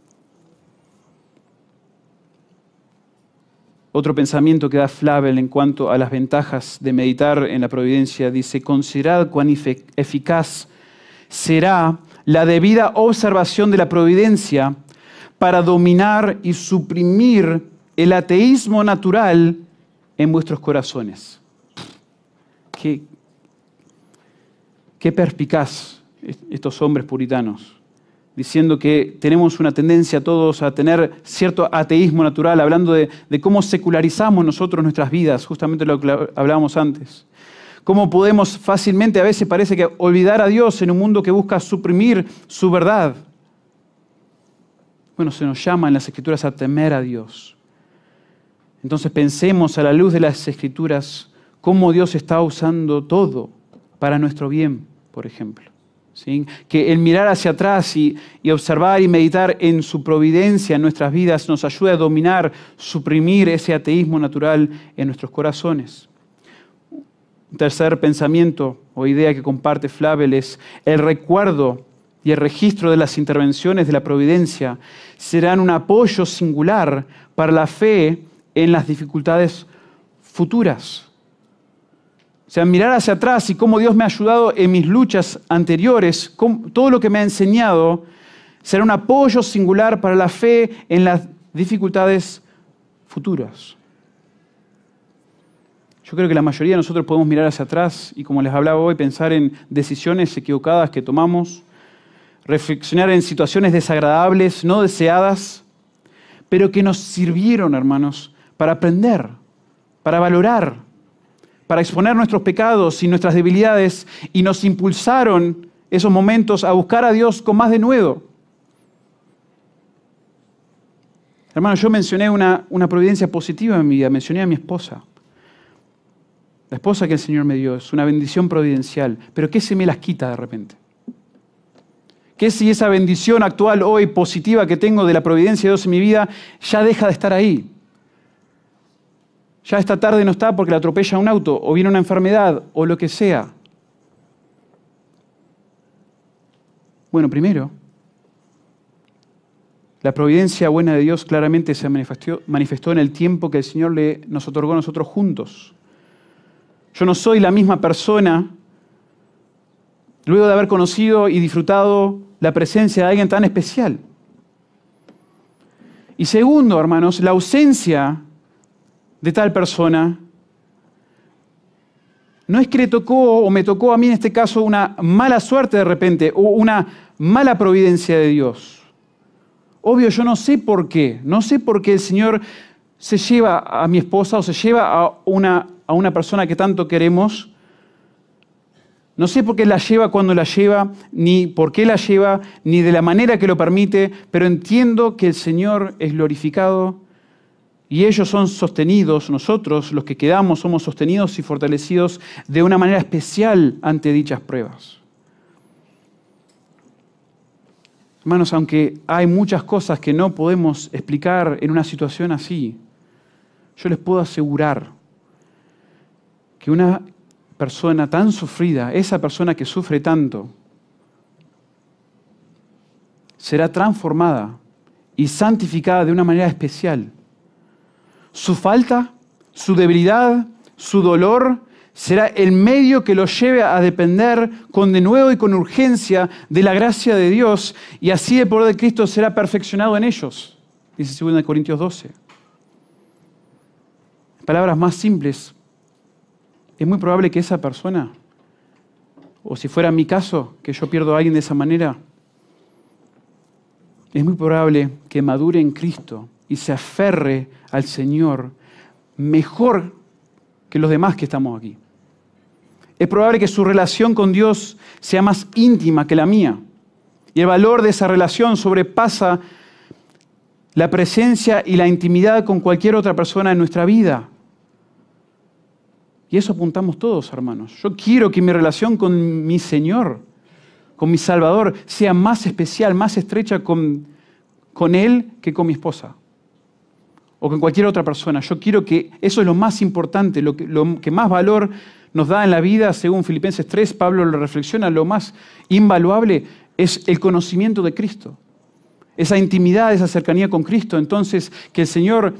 Otro pensamiento que da Flavel en cuanto a las ventajas de meditar en la providencia dice: considerad cuán eficaz será la debida observación de la providencia para dominar y suprimir el ateísmo natural en vuestros corazones. Qué perspicaz estos hombres puritanos, diciendo que tenemos una tendencia todos a tener cierto ateísmo natural, hablando de cómo secularizamos nosotros nuestras vidas, justamente lo que hablábamos antes. Cómo podemos fácilmente, a veces parece que olvidar a Dios en un mundo que busca suprimir su verdad. Bueno, se nos llama en las Escrituras a temer a Dios. Entonces pensemos a la luz de las Escrituras cómo Dios está usando todo para nuestro bien, por ejemplo. ¿Sí? Que el mirar hacia atrás y observar y meditar en su providencia en nuestras vidas nos ayude a dominar, suprimir ese ateísmo natural en nuestros corazones. Un tercer pensamiento o idea que comparte Flavel es: el recuerdo y el registro de las intervenciones de la providencia serán un apoyo singular para la fe en las dificultades futuras. O sea, mirar hacia atrás y cómo Dios me ha ayudado en mis luchas anteriores, todo lo que me ha enseñado, será un apoyo singular para la fe en las dificultades futuras. Yo creo que la mayoría de nosotros podemos mirar hacia atrás y, como les hablaba hoy, pensar en decisiones equivocadas que tomamos, reflexionar en situaciones desagradables, no deseadas, pero que nos sirvieron, hermanos, para aprender, para valorar, para exponer nuestros pecados y nuestras debilidades, y nos impulsaron esos momentos a buscar a Dios con más denuedo. Hermanos, yo mencioné una providencia positiva en mi vida, mencioné a mi esposa. La esposa que el Señor me dio es una bendición providencial, pero ¿qué se me las quita de repente? ¿Qué si esa bendición actual, hoy, positiva que tengo de la providencia de Dios en mi vida, ya deja de estar ahí? Ya esta tarde no está porque la atropella un auto, o viene una enfermedad, o lo que sea. Bueno, primero, la providencia buena de Dios claramente se manifestó en el tiempo que el Señor nos otorgó a nosotros juntos. Yo no soy la misma persona luego de haber conocido y disfrutado la presencia de alguien tan especial. Y segundo, hermanos, la ausencia de tal persona no es que le tocó o me tocó a mí en este caso una mala suerte de repente o una mala providencia de Dios. Obvio, yo no sé por qué el Señor se lleva a mi esposa o se lleva a una persona que tanto queremos, No sé por qué la lleva cuando la lleva, ni por qué la lleva, ni de la manera que lo permite, pero entiendo que el Señor es glorificado y ellos son sostenidos, nosotros los que quedamos somos sostenidos y fortalecidos de una manera especial ante dichas pruebas. Hermanos, aunque hay muchas cosas que no podemos explicar en una situación así, yo les puedo asegurar que una persona tan sufrida, esa persona que sufre tanto, será transformada y santificada de una manera especial. Su falta, su debilidad, su dolor será el medio que los lleve a depender con denuedo y con urgencia de la gracia de Dios, y así el poder de Cristo será perfeccionado en ellos, dice 2 Corintios 12. En palabras más simples, es muy probable que esa persona, o si fuera mi caso, que yo pierdo a alguien de esa manera, es muy probable que madure en Cristo y se aferre al Señor mejor que los demás que estamos aquí. Es probable que su relación con Dios sea más íntima que la mía, y el valor de esa relación sobrepasa la presencia y la intimidad con cualquier otra persona en nuestra vida. Y eso apuntamos todos, hermanos. Yo quiero que mi relación con mi Señor, con mi Salvador, sea más especial, más estrecha con Él que con mi esposa o con cualquier otra persona. Yo quiero que eso es lo más importante, lo que más valor nos da en la vida. Según Filipenses 3, Pablo lo reflexiona, lo más invaluable es el conocimiento de Cristo, esa intimidad, esa cercanía con Cristo. Entonces, que el Señor,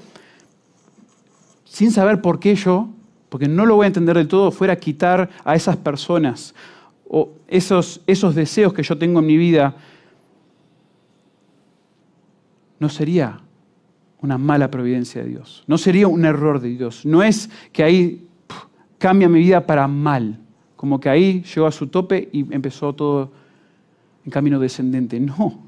sin saber por qué yo, porque no lo voy a entender del todo, fuera a quitar a esas personas o esos deseos que yo tengo en mi vida, no sería una mala providencia de Dios, no sería un error de Dios. No es que ahí cambia mi vida para mal, como que ahí llegó a su tope y empezó todo en camino descendente. No.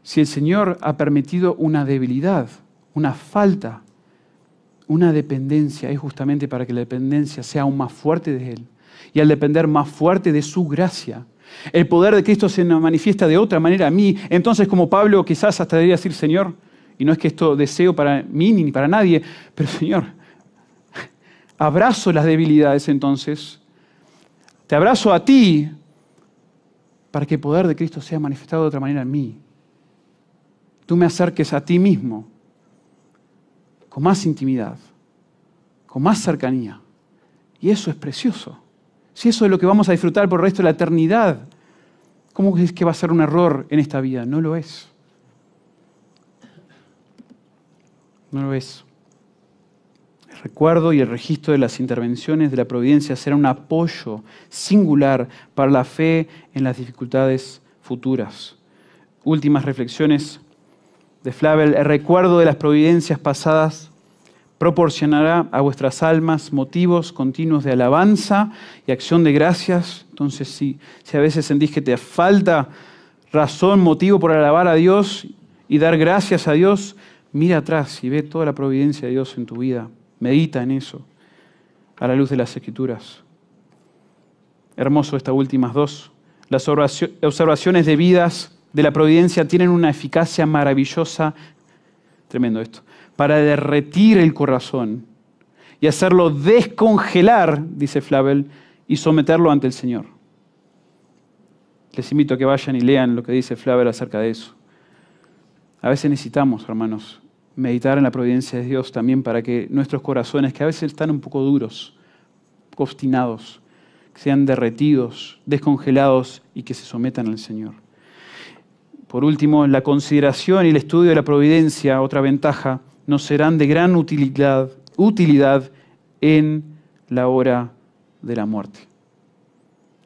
Si el Señor ha permitido una debilidad, una falta, una dependencia, es justamente para que la dependencia sea aún más fuerte de Él. Y al depender más fuerte de su gracia, el poder de Cristo se manifiesta de otra manera a mí. Entonces, como Pablo quizás hasta debería decir, Señor, y no es que esto deseo para mí ni para nadie, pero Señor, abrazo las debilidades entonces, te abrazo a ti para que el poder de Cristo sea manifestado de otra manera en mí. Tú me acerques a ti mismo con más intimidad, con más cercanía. Y eso es precioso. Si eso es lo que vamos a disfrutar por el resto de la eternidad, ¿cómo es que va a ser un error en esta vida? No lo es. No lo es. El recuerdo y el registro de las intervenciones de la providencia será un apoyo singular para la fe en las dificultades futuras. Últimas reflexiones de Flavel. El recuerdo de las providencias pasadas proporcionará a vuestras almas motivos continuos de alabanza y acción de gracias. Entonces, si a veces sentís que te falta razón, motivo por alabar a Dios y dar gracias a Dios, mira atrás y ve toda la providencia de Dios en tu vida. Medita en eso a la luz de las Escrituras. Hermoso estas últimas dos. Las observaciones debidas de la providencia tienen una eficacia maravillosa, tremendo esto, para derretir el corazón y hacerlo descongelar, dice Flavel, y someterlo ante el Señor. Les invito a que vayan y lean lo que dice Flavel acerca de eso. A veces necesitamos, hermanos, meditar en la providencia de Dios también para que nuestros corazones, que a veces están un poco duros, obstinados, sean derretidos, descongelados y que se sometan al Señor. Por último, la consideración y el estudio de la providencia, otra ventaja, nos serán de gran utilidad en la hora de la muerte.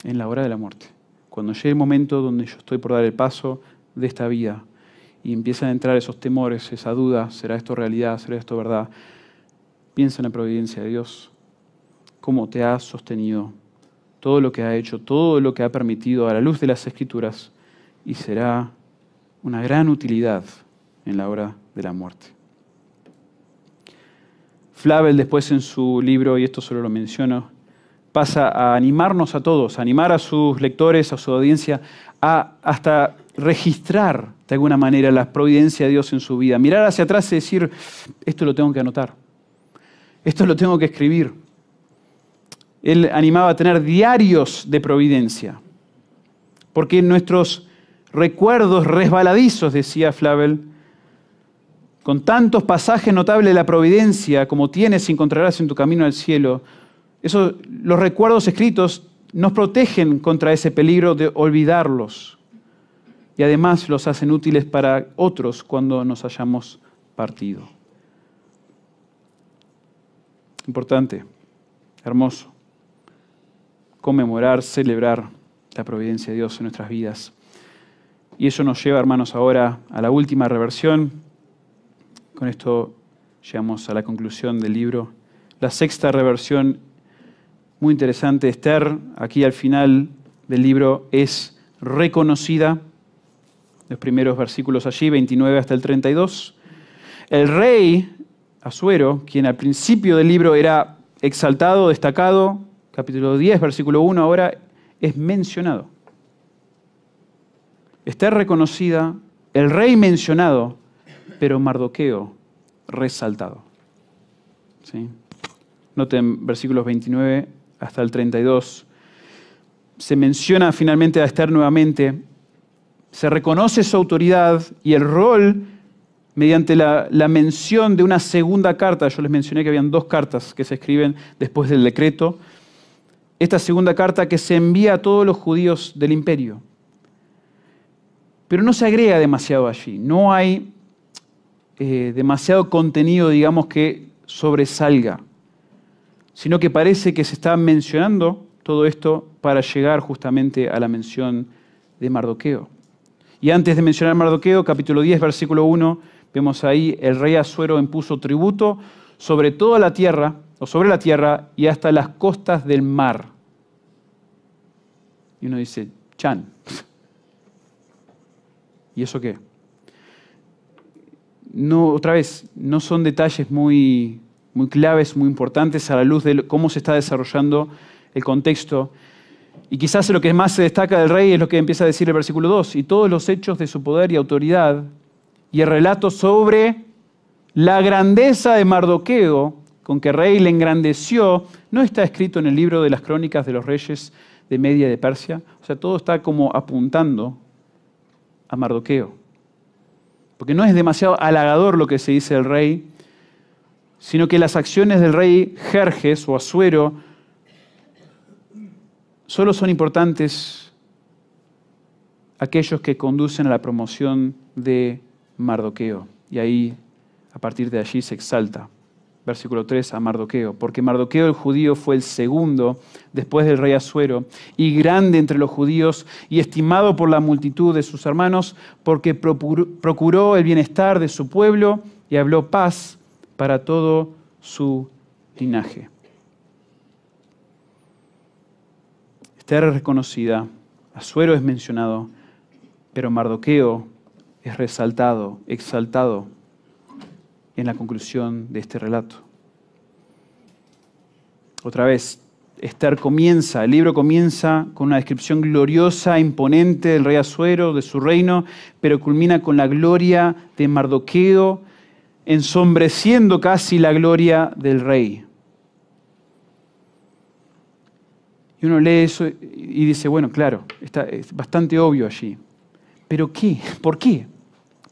En la hora de la muerte. Cuando llegue el momento donde yo estoy por dar el paso de esta vida y empiezan a entrar esos temores, esa duda, ¿será esto realidad? ¿Será esto verdad? Piensa en la providencia de Dios, cómo te ha sostenido, todo lo que ha hecho, todo lo que ha permitido a la luz de las Escrituras, y será una gran utilidad en la hora de la muerte. Flavel después en su libro, y esto solo lo menciono, pasa a animarnos a todos, a animar a sus lectores, a su audiencia, a hasta registrar de alguna manera la providencia de Dios en su vida. Mirar hacia atrás y decir, esto lo tengo que anotar, esto lo tengo que escribir. Él animaba a tener diarios de providencia, porque nuestros recuerdos resbaladizos, decía Flavel, con tantos pasajes notables de la providencia como tienes y encontrarás en tu camino al cielo, los recuerdos escritos nos protegen contra ese peligro de olvidarlos y además los hacen útiles para otros cuando nos hayamos partido. Importante, hermoso, conmemorar, celebrar la providencia de Dios en nuestras vidas. Y eso nos lleva, hermanos, ahora a la última reversión. Con esto llegamos a la conclusión del libro. La sexta reversión, muy interesante. Esther, aquí al final del libro, es reconocida. Los primeros versículos allí, 29 hasta el 32. El rey Asuero, quien al principio del libro era exaltado, destacado, capítulo 10, versículo 1, ahora es mencionado. Esther reconocida, el rey mencionado, pero Mardoqueo resaltado. ¿Sí? Noten versículos 29 hasta el 32. Se menciona finalmente a Esther nuevamente. Se reconoce su autoridad y el rol mediante la mención de una segunda carta. Yo les mencioné que habían 2 cartas que se escriben después del decreto. Esta segunda carta que se envía a todos los judíos del imperio. Pero no se agrega demasiado allí. No hay demasiado contenido, digamos, que sobresalga, sino que parece que se está mencionando todo esto para llegar justamente a la mención de Mardoqueo. Y antes de mencionar a Mardoqueo, capítulo 10, versículo 1, vemos ahí, el rey Asuero impuso tributo sobre toda la tierra, o sobre la tierra, y hasta las costas del mar. Y uno dice, chan. ¿Y eso qué? No, otra vez, no son detalles muy claves, muy importantes a la luz de cómo se está desarrollando el contexto. Y quizás lo que más se destaca del rey es lo que empieza a decir el versículo 2, y todos los hechos de su poder y autoridad, y el relato sobre la grandeza de Mardoqueo, con que el rey le engrandeció, no está escrito en el libro de las crónicas de los reyes de Media y de Persia. O sea, todo está como apuntando a Mardoqueo. Porque no es demasiado halagador lo que se dice del rey, sino que las acciones del rey Jerjes o Asuero solo son importantes aquellos que conducen a la promoción de Mardoqueo. Y ahí, a partir de allí, se exalta. Versículo 3, a Mardoqueo. Porque Mardoqueo el judío fue el segundo después del rey Asuero, y grande entre los judíos, y estimado por la multitud de sus hermanos, porque procuró el bienestar de su pueblo y habló paz para todo su linaje. Esther es reconocida, Asuero es mencionado, pero Mardoqueo es resaltado, exaltado en la conclusión de este relato. Otra vez, el libro comienza con una descripción gloriosa, imponente del rey Asuero, de su reino, pero culmina con la gloria de Mardoqueo, ensombreciendo casi la gloria del rey. Y uno lee eso y dice, bueno, claro, es bastante obvio allí. ¿Pero qué? ¿Por qué?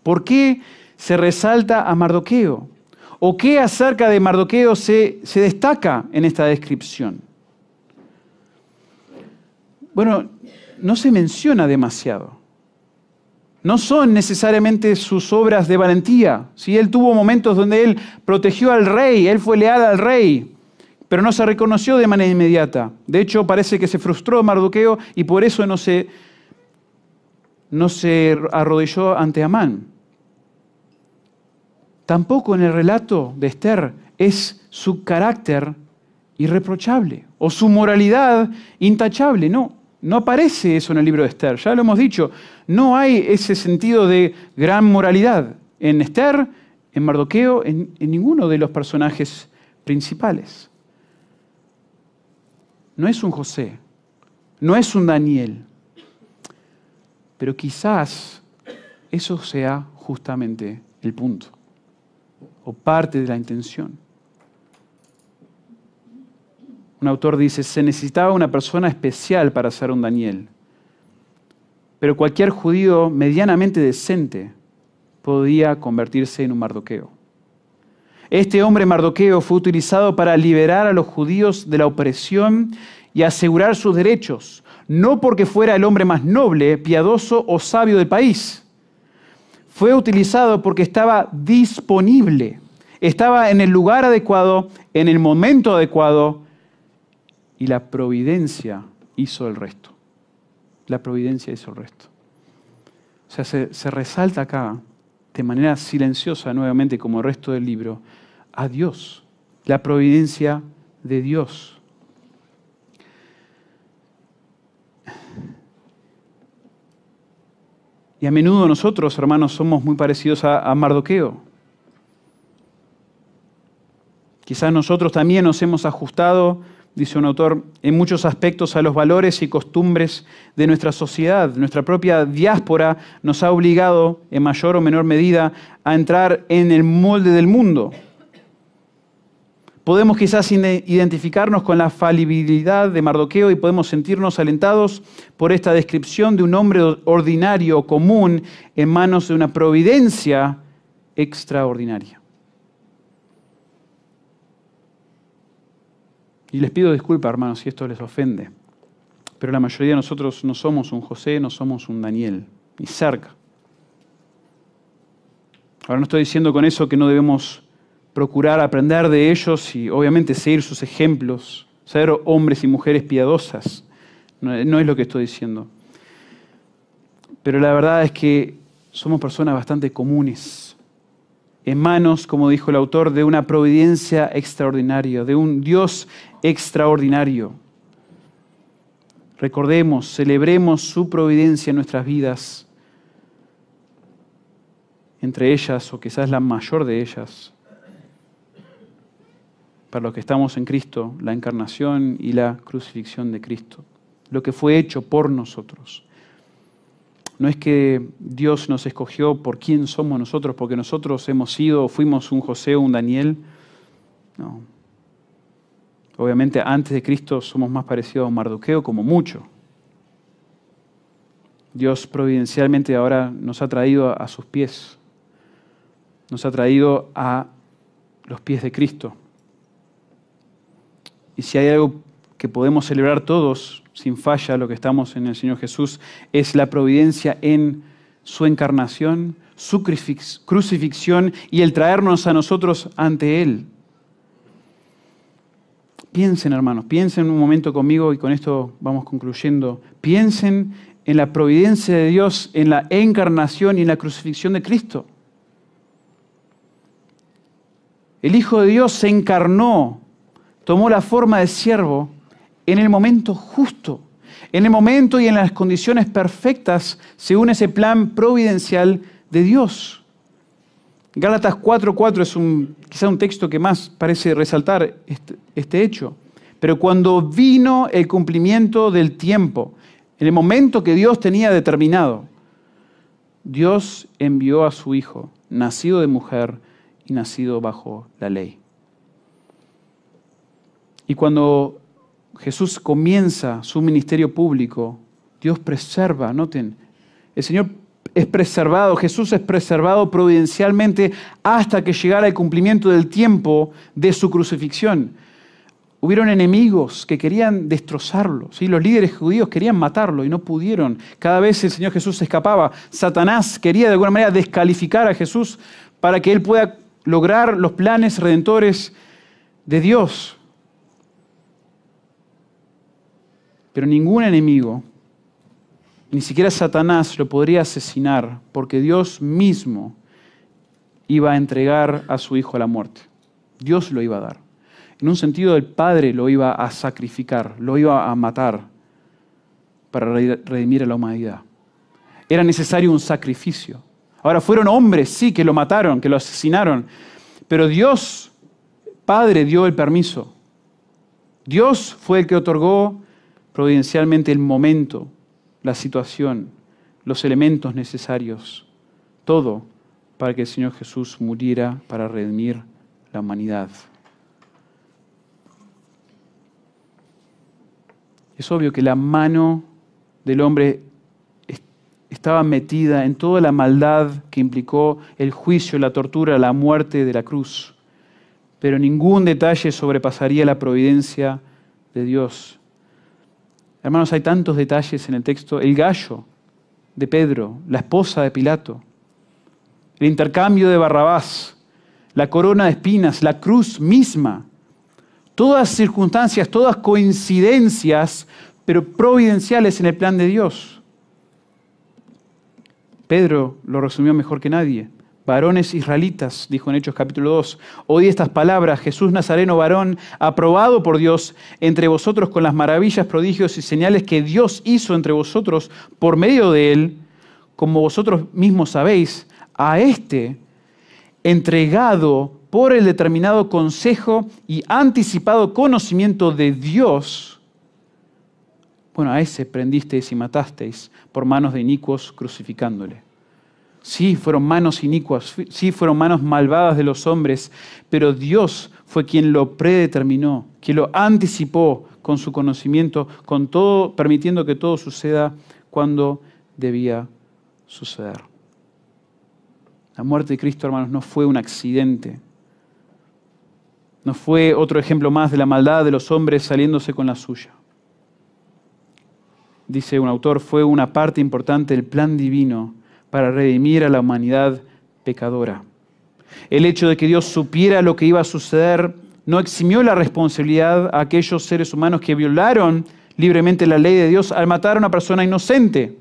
¿Por qué se resalta a Mardoqueo? ¿O qué acerca de Mardoqueo se destaca en esta descripción? Bueno, no se menciona demasiado. No son necesariamente sus obras de valentía. ¿Sí? Él tuvo momentos donde él protegió al rey, él fue leal al rey, pero no se reconoció de manera inmediata. De hecho, parece que se frustró Mardoqueo y por eso no se arrodilló ante Amán. Tampoco en el relato de Esther es su carácter irreprochable o su moralidad intachable. No aparece eso en el libro de Esther. Ya lo hemos dicho, no hay ese sentido de gran moralidad en Esther, en Mardoqueo, en ninguno de los personajes principales. no es un José, no es un Daniel, pero quizás eso sea justamente el punto, o parte de la intención. Un autor dice, se necesitaba una persona especial para ser un Daniel, pero cualquier judío medianamente decente podía convertirse en un Mardoqueo. Este hombre Mardoqueo fue utilizado para liberar a los judíos de la opresión y asegurar sus derechos, no porque fuera el hombre más noble, piadoso o sabio del país. Fue utilizado porque estaba disponible, estaba en el lugar adecuado, en el momento adecuado, y la providencia hizo el resto. La providencia hizo el resto. O sea, se resalta acá, de manera silenciosa nuevamente, como el resto del libro, a Dios, la providencia de Dios. Y a menudo nosotros, hermanos, somos muy parecidos a Mardoqueo. Quizás nosotros también nos hemos ajustado, dice un autor, en muchos aspectos a los valores y costumbres de nuestra sociedad. Nuestra propia diáspora nos ha obligado, en mayor o menor medida, a entrar en el molde del mundo. Podemos quizás identificarnos con la falibilidad de Mardoqueo y podemos sentirnos alentados por esta descripción de un hombre ordinario, común, en manos de una providencia extraordinaria. Y les pido disculpas, hermanos, si esto les ofende, pero la mayoría de nosotros no somos un José, no somos un Daniel, ni cerca. Ahora no estoy diciendo con eso que no debemos procurar aprender de ellos y obviamente seguir sus ejemplos, ser hombres y mujeres piadosas. No es lo que estoy diciendo. Pero la verdad es que somos personas bastante comunes, en manos, como dijo el autor, de una providencia extraordinaria, de un Dios extraordinario. Recordemos, celebremos su providencia en nuestras vidas, entre ellas, o quizás la mayor de ellas, para los que estamos en Cristo, la encarnación y la crucifixión de Cristo, lo que fue hecho por nosotros. No es que Dios nos escogió por quién somos nosotros, porque nosotros hemos sido, fuimos un José o un Daniel. No. Obviamente antes de Cristo somos más parecidos a un Mardoqueo como mucho. Dios providencialmente ahora nos ha traído a sus pies. Nos ha traído a los pies de Cristo. Y si hay algo que podemos celebrar todos, sin falla, lo que estamos en el Señor Jesús, es la providencia en su encarnación, su crucifixión y el traernos a nosotros ante Él. Piensen, hermanos, piensen un momento conmigo y con esto vamos concluyendo. Piensen en la providencia de Dios, en la encarnación y en la crucifixión de Cristo. El Hijo de Dios se encarnó, tomó la forma de siervo en el momento justo, en el momento y en las condiciones perfectas, según ese plan providencial de Dios. Gálatas 4:4 es quizá un texto que más parece resaltar este hecho. Pero cuando vino el cumplimiento del tiempo, en el momento que Dios tenía determinado, Dios envió a su Hijo, nacido de mujer y nacido bajo la ley. Y cuando Jesús comienza su ministerio público, Dios preserva, noten, el Señor es preservado, Jesús es preservado providencialmente hasta que llegara el cumplimiento del tiempo de su crucifixión. Hubieron enemigos que querían destrozarlo, ¿sí? Los líderes judíos querían matarlo y no pudieron. Cada vez el Señor Jesús se escapaba. Satanás quería de alguna manera descalificar a Jesús para que Él pueda lograr los planes redentores de Dios. Pero ningún enemigo, ni siquiera Satanás, lo podría asesinar, porque Dios mismo iba a entregar a su Hijo a la muerte. Dios lo iba a dar. En un sentido, el Padre lo iba a sacrificar, lo iba a matar para redimir a la humanidad. Era necesario un sacrificio. Ahora, fueron hombres, sí, que lo mataron, que lo asesinaron, pero Dios, Padre, dio el permiso. Dios fue el que otorgó providencialmente el momento, la situación, los elementos necesarios, todo para que el Señor Jesús muriera para redimir la humanidad. Es obvio que la mano del hombre estaba metida en toda la maldad que implicó el juicio, la tortura, la muerte de la cruz. Pero ningún detalle sobrepasaría la providencia de Dios. Hermanos, hay tantos detalles en el texto. El gallo de Pedro, la esposa de Pilato, el intercambio de Barrabás, la corona de espinas, la cruz misma. Todas circunstancias, todas coincidencias, pero providenciales en el plan de Dios. Pedro lo resumió mejor que nadie. Varones israelitas, dijo en Hechos capítulo 2, oí estas palabras: Jesús Nazareno, varón, aprobado por Dios entre vosotros con las maravillas, prodigios y señales que Dios hizo entre vosotros por medio de él, como vosotros mismos sabéis, a este entregado por el determinado consejo y anticipado conocimiento de Dios, bueno, a ese prendisteis y matasteis por manos de inicuos crucificándole. Sí, fueron manos inicuas, sí, fueron manos malvadas de los hombres, pero Dios fue quien lo predeterminó, quien lo anticipó con su conocimiento, con todo, permitiendo que todo suceda cuando debía suceder. La muerte de Cristo, hermanos, no fue un accidente. No fue otro ejemplo más de la maldad de los hombres saliéndose con la suya. Dice un autor, fue una parte importante del plan divino para redimir a la humanidad pecadora. El hecho de que Dios supiera lo que iba a suceder no eximió la responsabilidad a aquellos seres humanos que violaron libremente la ley de Dios al matar a una persona inocente.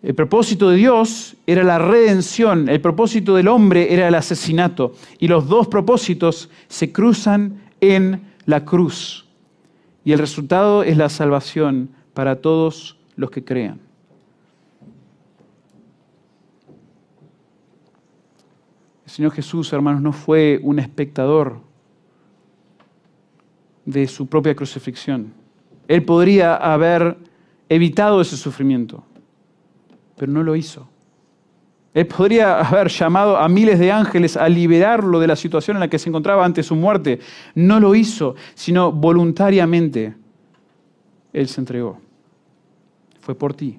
El propósito de Dios era la redención, el propósito del hombre era el asesinato. Y los dos propósitos se cruzan en la cruz. Y el resultado es la salvación para todos los que crean. El Señor Jesús, hermanos, no fue un espectador de su propia crucifixión. Él podría haber evitado ese sufrimiento, pero no lo hizo. Él podría haber llamado a miles de ángeles a liberarlo de la situación en la que se encontraba ante su muerte. No lo hizo, sino voluntariamente Él se entregó. Fue por ti,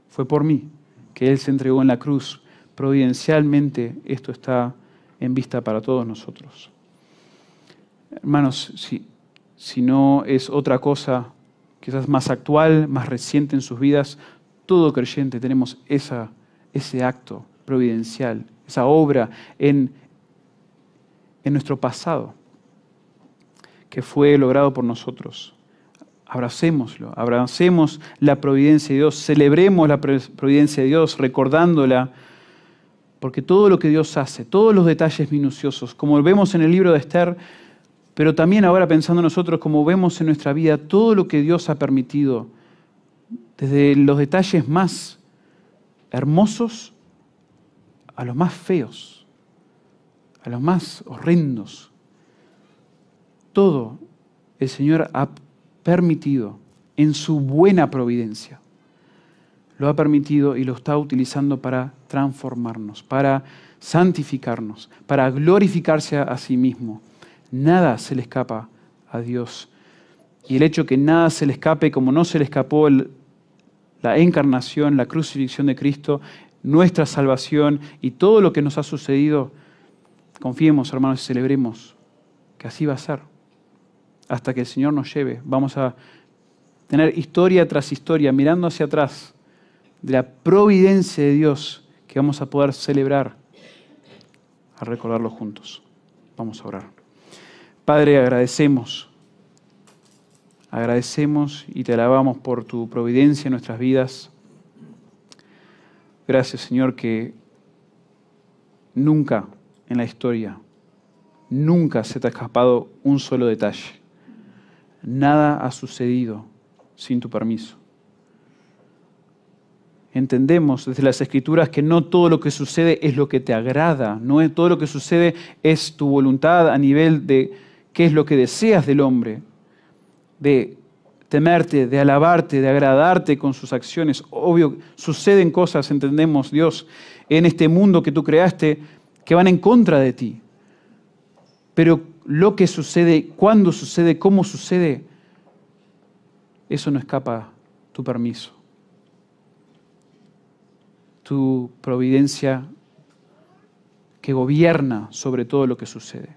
fue por mí que Él se entregó en la cruz. Providencialmente esto está en vista para todos nosotros. Hermanos, si no es otra cosa quizás más actual, más reciente en sus vidas, todo creyente tenemos ese acto providencial, esa obra en nuestro pasado que fue logrado por nosotros. Abracémoslo, abracemos la providencia de Dios, celebremos la providencia de Dios recordándola, porque todo lo que Dios hace, todos los detalles minuciosos, como vemos en el libro de Esther, pero también ahora pensando nosotros, como vemos en nuestra vida, todo lo que Dios ha permitido, desde los detalles más hermosos a los más feos, a los más horrendos. Todo el Señor ha permitido en su buena providencia. Lo ha permitido y lo está utilizando para transformarnos, para santificarnos, para glorificarse a sí mismo. Nada se le escapa a Dios. Y el hecho que nada se le escape, como no se le escapó la encarnación, la crucifixión de Cristo, nuestra salvación y todo lo que nos ha sucedido, confiemos, hermanos, y celebremos que así va a ser. Hasta que el Señor nos lleve, vamos a tener historia tras historia, mirando hacia atrás, de la providencia de Dios que vamos a poder celebrar a recordarlo juntos. Vamos a orar. Padre, agradecemos y te alabamos por tu providencia en nuestras vidas. Gracias, Señor, que nunca en la historia, nunca se te ha escapado un solo detalle. Nada ha sucedido sin tu permiso. Entendemos desde las Escrituras que no todo lo que sucede es lo que te agrada, no todo lo que sucede es tu voluntad a nivel de qué es lo que deseas del hombre, de temerte, de alabarte, de agradarte con sus acciones. Obvio, suceden cosas, entendemos, Dios, en este mundo que tú creaste, que van en contra de ti. Pero lo que sucede, cuándo sucede, cómo sucede, eso no escapa a tu permiso. Tu providencia que gobierna sobre todo lo que sucede.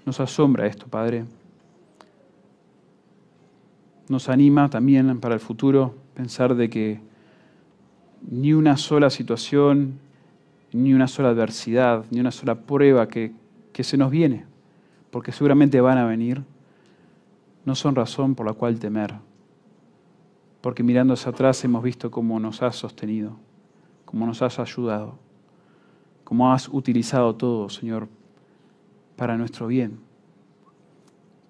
Nos asombra esto, Padre. Nos anima también para el futuro pensar de que ni una sola situación, ni una sola adversidad, ni una sola prueba que se nos viene, porque seguramente van a venir, no son razón por la cual temer. Porque mirando hacia atrás hemos visto cómo nos has sostenido, cómo nos has ayudado, cómo has utilizado todo, Señor, para nuestro bien,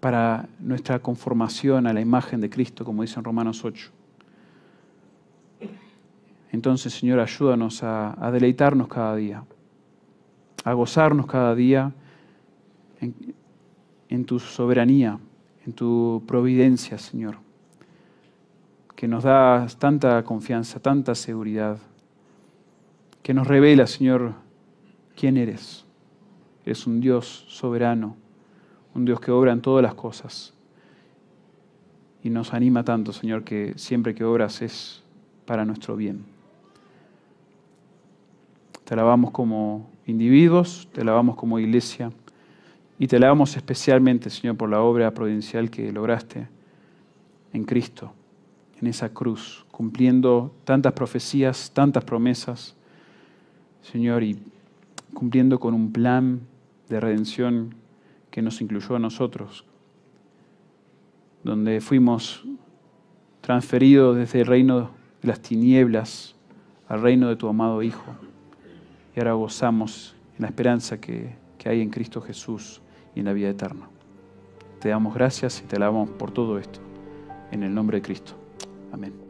para nuestra conformación a la imagen de Cristo, como dice en Romanos 8. Entonces, Señor, ayúdanos a deleitarnos cada día, a gozarnos cada día en tu soberanía, en tu providencia, Señor, que nos da tanta confianza, tanta seguridad, que nos revela, Señor, quién eres. Eres un Dios soberano, un Dios que obra en todas las cosas. Y nos anima tanto, Señor, que siempre que obras es para nuestro bien. Te alabamos como individuos, te alabamos como iglesia y te alabamos especialmente, Señor, por la obra providencial que lograste en Cristo, en esa cruz, cumpliendo tantas profecías, tantas promesas, Señor, y cumpliendo con un plan de redención que nos incluyó a nosotros, donde fuimos transferidos desde el reino de las tinieblas al reino de tu amado Hijo. Y ahora gozamos en la esperanza que hay en Cristo Jesús y en la vida eterna. Te damos gracias y te alabamos por todo esto. En el nombre de Cristo. Amén.